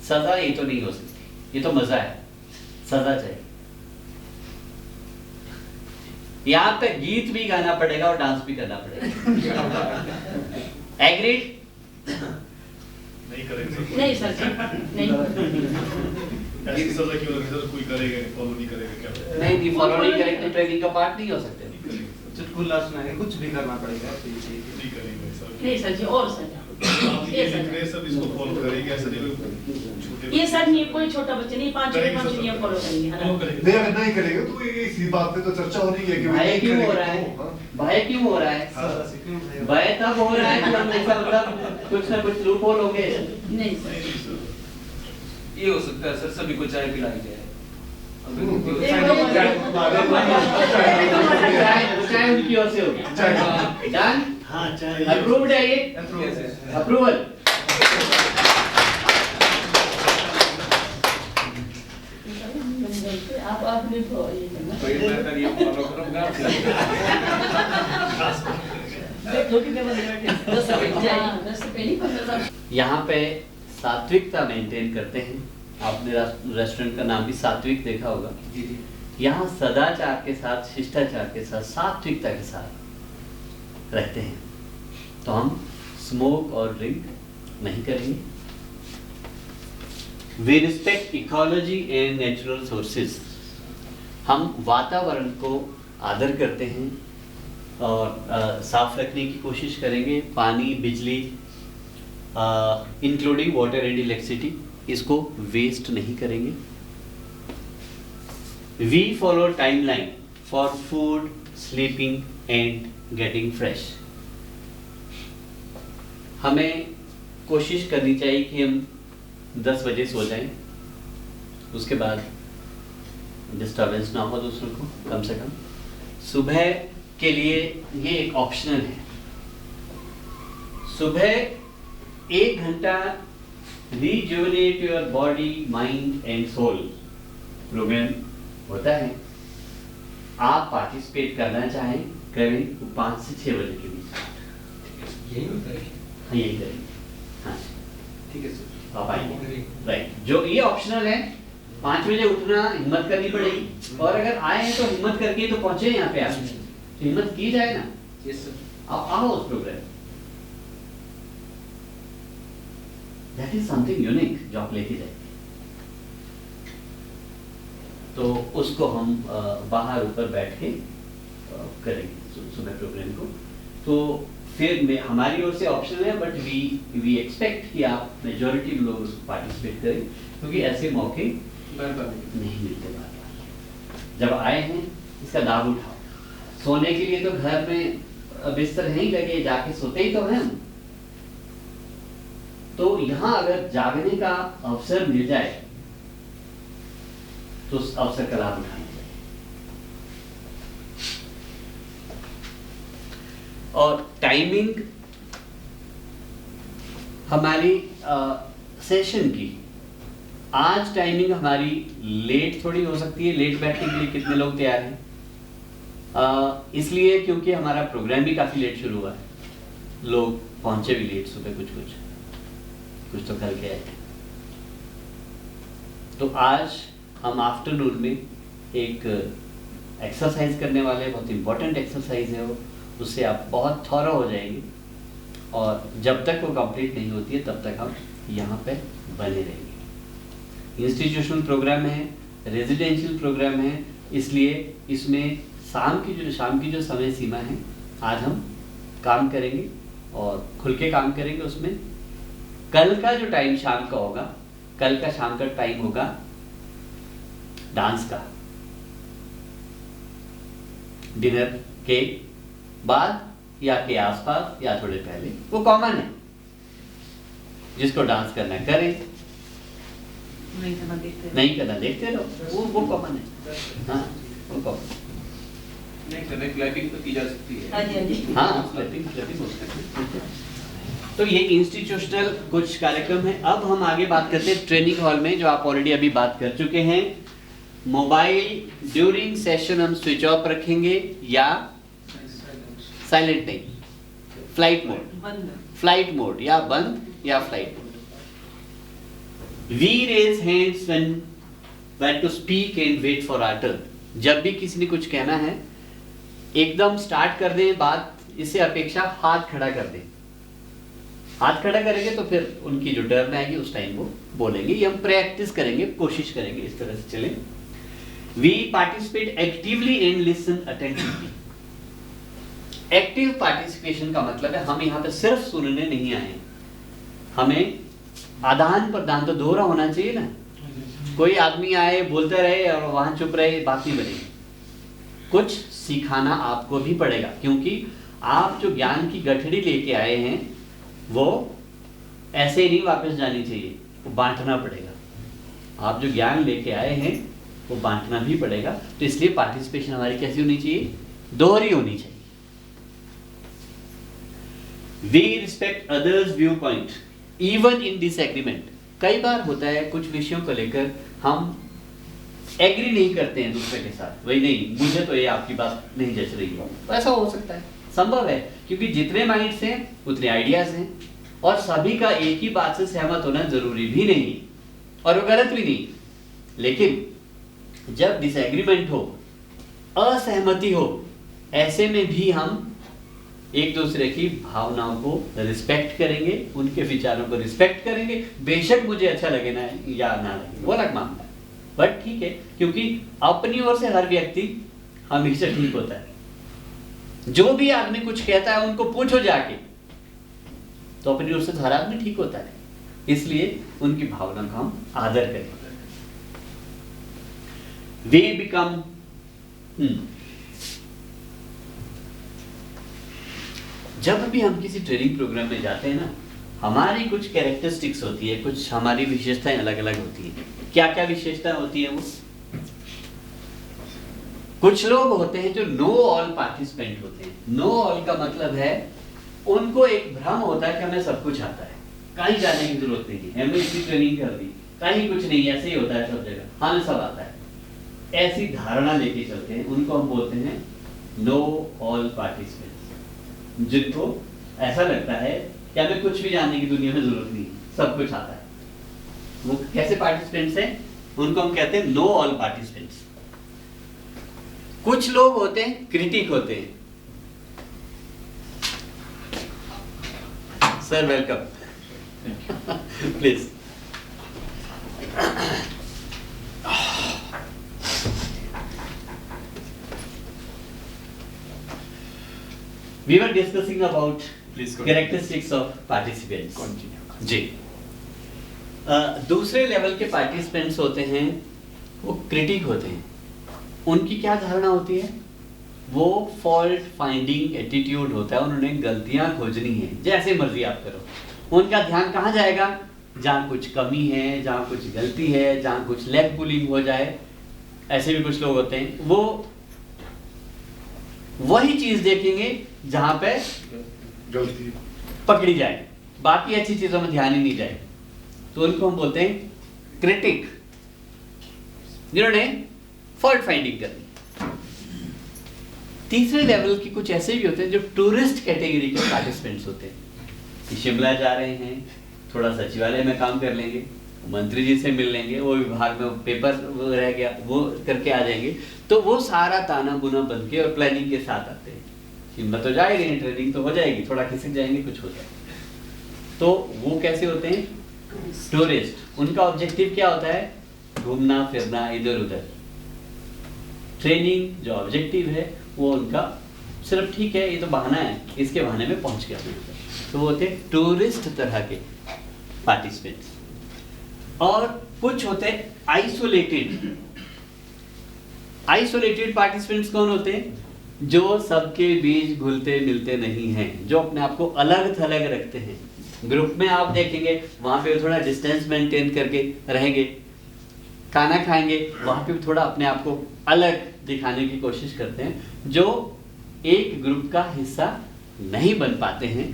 सजा ये तो नहीं हो सकती, ये तो मजा है। सजा चाहिए। यहाँ पे गीत भी गाना पड़ेगा और डांस भी करना पड़ेगा। एग्रीड? नहीं करेंगे सर। नहीं सर जी, नहीं। ऐसी सजा क्यों रखें सर? कोई करेगा, फॉलो नहीं करेगा क्या? नहीं, फॉलो नहीं करेंगे तो ट्रेनिंग का पार्ट नहीं हो सकते। चुटकुला सुनाएंगे, कुछ भी करना पड़ेगा। नहीं करेंगे सर। नहीं सर जी, और सजा ये सब इसको फॉलो करेंगे, ऐसा नहीं छोटे ये सर नहीं, कोई छोटा बच्चा नहीं, 5 नियम फॉलो करेंगे, है ना? नहीं अगर नहीं करेंगे तो इसी बात पे तो चर्चा हो रही है कि भय क्यों हो रहा है? भय क्यों हो रहा है? भय तब हो रहा है कि हम ऐसा मतलब कुछ ना कुछ लूप होल हो गए। नहीं सर, ये हो सकता है सर, सभी को चाय पिलाई जाए। चाय उनकी ओर से होगी। डन? हाँ चाहे अप्रूव्ड है ये? अप्रूवल। आपने तो ये करना। तो ये मैं ये फॉलो करूंगा। देखो कितने बंदे बैठे 10 से पहले 15। यहाँ पे सात्विकता मेंटेन करते हैं। आपने रेस्टोरेंट का नाम भी सात्विक देखा होगा। यहाँ सदाचार के साथ, शिष्टाचार के साथ, सात्विकता के साथ रहते हैं। तो हम स्मोक और ड्रिंक नहीं करेंगे। We respect ecology and natural sources. हम वातावरण को आदर करते हैं और साफ रखने की कोशिश करेंगे। पानी, बिजली, इंक्लूडिंग वाटर एंड इलेक्ट्रिसिटी, इसको वेस्ट नहीं करेंगे। We follow timeline for food, sleeping and getting fresh. हमें कोशिश करनी चाहिए कि हम 10 बजे सो जाएं, उसके बाद डिस्टर्बेंस ना हो दूसरों को। कम से कम सुबह के लिए ये एक ऑप्शनल है। सुबह 1 घंटा rejuvenate your body, mind and soul programme होता है। आप पार्टिसिपेट करना चाहें करें, 5 से 6 बजे के बीच। यही होता है। हाँ यही करेंगे। हाँ ठीक है सर, आप आइए। राइट, जो ये ऑप्शनल है। 5 बजे उठना, हिम्मत करनी पड़ेगी। और अगर आए हैं तो हिम्मत करके तो पहुंचे यहाँ पे। आप हिम्मत की जाए ना। Yes sir. आप आओ उस programme. That is something unique जो आप लेके जाएंगे। तो उसको हम बाहर ऊपर बैठ के करेंगे सुबह प्रोग्राम को। तो फिर हमारी ओर से ऑप्शनल है, बट वी एक्सपेक्ट कि आप मेजॉरिटी लोग उसको पार्टिसिपेट करें, क्योंकि ऐसे मौके नहीं मिलते बार बार। जब आए हैं इसका लाभ उठाओ। सोने के लिए तो घर में बिस्तर नहीं लगे, जाके सोते ही तो हैं हम। तो यहाँ अगर जागने का अवसर मिल जाए तो उस अवसर का लाभ उठाना चाहिए। और टाइमिंग हमारी सेशन की आज टाइमिंग हमारी लेट थोड़ी हो सकती है, लेट बैठने के लिए कितने लोग तैयार हैं? इसलिए क्योंकि हमारा प्रोग्राम भी काफ़ी लेट शुरू हुआ है, लोग पहुंचे भी लेट, सुबह कुछ तो कल के आए थे। तो आज हम आफ्टरनून में एक एक्सरसाइज करने वाले हैं, बहुत इंपॉर्टेंट एक्सरसाइज है वो, उससे आप बहुत थॉरो हो जाएंगे और जब तक वो कंप्लीट नहीं होती है तब तक हम यहाँ पे बने रहेंगे। इंस्टीट्यूशनल प्रोग्राम है, रेजिडेंशियल प्रोग्राम है, इसलिए इसमें शाम की जो समय सीमा है, आज हम काम करेंगे और खुल के काम करेंगे उसमें। कल का जो टाइम शाम का होगा, कल का शाम का टाइम होगा डांस का, डिनर के बाद या के आसपास या थोड़े पहले, वो कॉमन है। जिसको डांस करना करें, नहीं करना देखते रहो, वो कॉमन है। हाँ, वो कॉमन। क्लैपिंग तो की जा सकती है। हाँ, क्लैपिंग हो सकती है। तो ये इंस्टीट्यूशनल कुछ कार्यक्रम है। अब हम आगे बात करते हैं ट्रेनिंग हॉल में, जो आप ऑलरेडी अभी बात कर चुके हैं। मोबाइल ड्यूरिंग सेशन हम स्विच ऑफ रखेंगे या साइलेंट नहीं, फ्लाइट मोड या बंद या flight mode. We raise hands when to speak and wait for our turn. जब भी किसी ने कुछ कहना है एकदम स्टार्ट कर दें बात, इससे अपेक्षा हाथ खड़ा कर दें। हाथ खड़ा करेंगे तो फिर उनकी जो टर्न आएगी उस टाइम वो बोलेंगे। ये हम प्रैक्टिस करेंगे, कोशिश करेंगे इस तरह से चलें। We participate actively and listen attentively. Active participation का मतलब है हम यहाँ पे सिर्फ सुनने नहीं आए, हमें आदान प्रदान तो दोहरा होना चाहिए ना। कोई आदमी आए बोलते रहे और वहां चुप रहे, बात नहीं बनेगी। कुछ सिखाना आपको भी पड़ेगा, क्योंकि आप जो ज्ञान की गठड़ी लेके आए हैं वो ऐसे ही नहीं वापस जानी चाहिए, वो बांटना पड़ेगा। आप जो ज्ञान लेके आए हैं वो बांटना भी पड़ेगा। तो इसलिए पार्टिसिपेशन हमारी कैसी होनी चाहिए? दोहरी होनी चाहिए। We respect others view point even in disagreement. कई बार होता है कुछ विषयों को लेकर हम एग्री नहीं करते हैं दूसरे के साथ, वही नहीं मुझे तो ये आपकी बात नहीं जच रही है, तो ऐसा हो सकता है, संभव है, क्योंकि जितने माइंड्स हैं उतने आइडियाज हैं और सभी का एक ही बात से सहमत होना जरूरी भी नहीं और वो गलत भी नहीं। लेकिन जब डिसएग्रीमेंट हो, असहमति हो, ऐसे में भी हम एक दूसरे की भावनाओं को रिस्पेक्ट करेंगे, उनके विचारों को रिस्पेक्ट करेंगे। बेशक मुझे अच्छा लगे ना या ना लगे, वो अलग मामला है, बट ठीक है, क्योंकि अपनी ओर से हर व्यक्ति हमेशा ठीक होता है। जो भी आदमी कुछ कहता है उनको पूछो जाके, तो अपनी ओर से हर आदमी ठीक होता है। इसलिए उनकी भावना का हम आदर करें। वे बिकम जब भी हम किसी ट्रेनिंग प्रोग्राम में जाते हैं ना, हमारी कुछ कैरेक्टरिस्टिक्स होती है, कुछ हमारी विशेषताएं अलग अलग होती है। क्या क्या विशेषताएं होती है वो? कुछ लोग होते हैं जो नो ऑल पार्टिसिपेंट होते हैं। नो ऑल का मतलब है उनको एक भ्रम होता है कि हमें सब कुछ आता है, कहीं जाने की जरूरत नहीं है, हमने इसकी ट्रेनिंग कर दी, कहीं कुछ नहीं, ऐसे ही होता है सब जगह, हमें सब आता है, ऐसी धारणा लेके चलते हैं। उनको हम बोलते हैं नो ऑल पार्टिसिपेंट। जिनको ऐसा लगता है कि हमें कुछ भी जानने की दुनिया में जरूरत नहीं, सब कुछ आता है, वो कैसे पार्टिसिपेंट्स हैं? उनको हम कहते हैं नो ऑल पार्टिसिपेंट्स। कुछ लोग होते हैं क्रिटिक होते हैं। Sir welcome, please. We were discussing about characteristics of participants. जी, दूसरे लेवल के पार्टिसिपेंट्स होते हैं, वो क्रिटिक होते हैं। उनकी क्या धारणा होती है? वो फॉल्ट फाइंडिंग एटीट्यूड होता है, उन्होंने गलतियां खोजनी है, जैसे मर्जी आप करो। उनका ध्यान कहाँ जाएगा? जहाँ कुछ कमी है, जहाँ कुछ गलती है, जहाँ कुछ लेग पुलिंग हो जाए। ऐसे भी कुछ लोग होते हैं, वो वही चीज देखेंगे जहां पे गलती पकड़ी जाए, बाकी अच्छी चीजों में ध्यान ही नहीं जाए। तो उनको हम बोलते हैं क्रिटिक, जिन्होंने फॉल्ट फाइंडिंग करनी। तीसरे लेवल की कुछ ऐसे भी होते हैं जो टूरिस्ट कैटेगरी के पार्टिसिपेंट्स होते हैं कि शिमला जा रहे हैं, थोड़ा सचिवालय में काम कर लेंगे, मंत्री जी से मिल लेंगे, वो विभाग में पेपर रह गया वो करके आ जाएंगे, तो वो सारा ताना बुना बन के और प्लानिंग के साथ आते हैं। शिमला तो जा ही रहे हैं, ट्रेनिंग तो हो जाएगी, थोड़ा खिसक जाएंगे, कुछ हो जाएगा। तो वो कैसे होते हैं? टूरिस्ट। उनका ऑब्जेक्टिव क्या होता है? घूमना फिरना इधर उधर। ट्रेनिंग जो ऑब्जेक्टिव है वो उनका सिर्फ ठीक है, ये तो बहाना है, इसके बहाने में पहुंच गया। तो वो होते हैं टूरिस्ट तरह के पार्टिसिपेंट्स। और कुछ होते हैं आइसोलेटेड। आइसोलेटेड पार्टिसिपेंट्स कौन होते हैं? जो सबके बीच घुलते मिलते नहीं हैं, जो अपने आप को अलग थलग रखते हैं। ग्रुप में आप देखेंगे वहां पे थोड़ा डिस्टेंस मेंटेन करके रहेंगे, खाना खाएंगे वहां पे थोड़ा अपने आप को अलग दिखाने की कोशिश करते हैं। जो एक ग्रुप का हिस्सा नहीं बन पाते हैं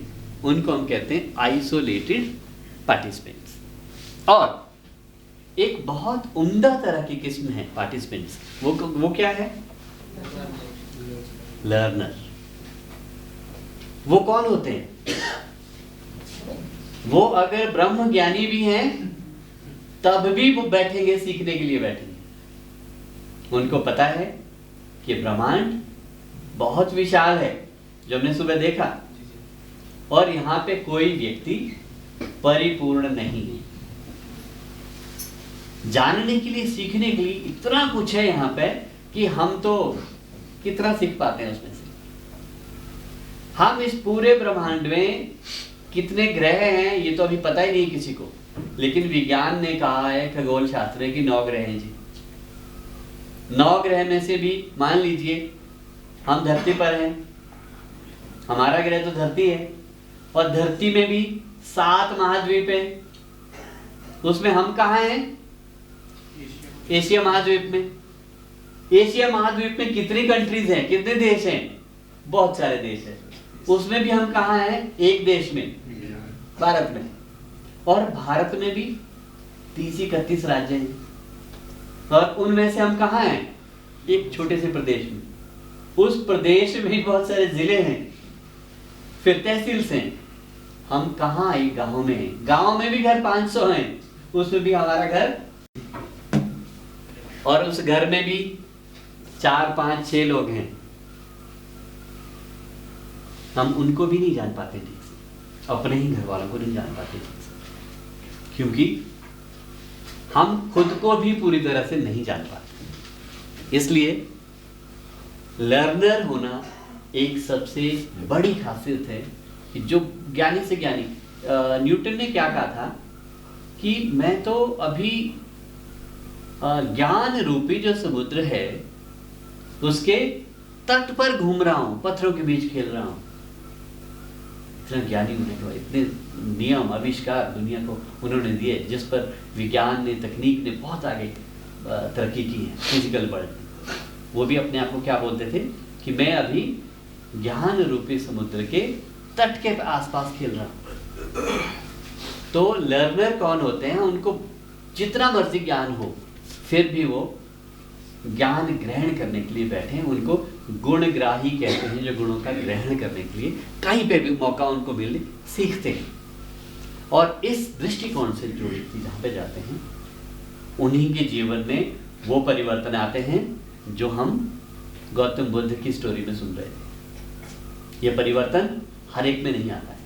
उनको हम कहते हैं आइसोलेटेड पार्टिसिपेंट्स। और एक बहुत उम्दा तरह की किस्म है पार्टिसिपेंट्स, वो क्या है? लर्नर। वो कौन होते हैं? वो अगर ब्रह्म ज्ञानी भी हैं तब भी वो बैठेंगे, सीखने के लिए बैठेंगे। उनको पता है कि ब्रह्मांड बहुत विशाल है, जो हमने सुबह देखा, और यहाँ पे कोई व्यक्ति परिपूर्ण नहीं है। जानने के लिए, सीखने के लिए इतना कुछ है यहाँ पे कि हम तो कितना सीख पाते हैं उसमें से। हम इस पूरे ब्रह्मांड में कितने ग्रह हैं ये तो अभी पता ही नहीं किसी को, लेकिन विज्ञान ने कहा है, खगोल शास्त्र, की 9 ग्रह हैं जी। 9 ग्रह में से भी मान लीजिए हम धरती पर हैं, हमारा ग्रह तो धरती है, और धरती में भी 7 महाद्वीप हैं। उसमें हम कहाँ हैं? एशिया महाद्वीप में। एशिया महाद्वीप में कितनी कंट्रीज हैं, कितने देश हैं? बहुत सारे देश हैं। उसमें भी हम कहाँ हैं? एक देश में, भारत में। और भारत में भी 30-31 राज्य हैं, और उनमें से हम कहाँ हैं? एक छोटे से प्रदेश में। उस प्रदेश में भी बहुत सारे जिले हैं, फिर तहसील हैं। हम कहाँ? एक गांव में हैं। गांव में भी घर 500 हैं, उसमें भी हमारा घर, और उस घर में भी 4, 5, 6 लोग हैं। हम उनको भी नहीं जान पाते ठीक से, अपने ही घर वालों को नहीं जान पाते ठीक से, क्योंकि हम खुद को भी पूरी तरह से नहीं जान पाते। इसलिए लर्नर होना एक सबसे बड़ी खासियत है कि जो ज्ञानी से ज्ञानी, न्यूटन ने क्या कहा था कि मैं तो अभी ज्ञान रूपी जो समुद्र है उसके तट पर घूम रहा हूं, पत्थरों के बीच खेल रहा हूं। इतना ज्ञानी होने के बाद इतने नियम आविष्कार दुनिया को उन्होंने दिए, जिस पर विज्ञान ने, तकनीक ने बहुत आगे तरक्की की है, फिजिकल वर्ल्ड में। वो भी अपने आप को क्या बोलते थे कि मैं अभी ज्ञान रूपी समुद्र के तट के आसपास खेल रहा हूं। तो लर्नर कौन होते हैं? उनको जितना मर्जी ज्ञान हो फिर भी वो ज्ञान ग्रहण करने के लिए बैठे हैं। उनको गुणग्राही कहते हैं, जो गुणों का ग्रहण करने के लिए कहीं पे भी मौका उनको मिले सीखते हैं। और इस दृष्टिकोण से जो व्यक्ति जहाँ पे जाते हैं उन्हीं के जीवन में वो परिवर्तन आते हैं जो हम गौतम बुद्ध की स्टोरी में सुन रहे थे। ये परिवर्तन हर एक में नहीं आता है।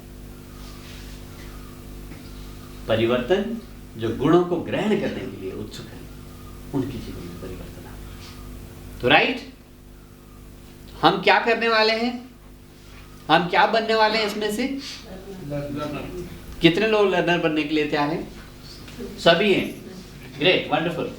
परिवर्तन जो गुणों को ग्रहण करने के लिए उत्सुक है उनके जीवन में परिवर्तन आता है। तो राइट, हम क्या करने वाले हैं? हम क्या बनने वाले हैं इसमें से? कितने लोग लर्नर बनने के लिए तैयार हैं? सभी हैं। Great, wonderful.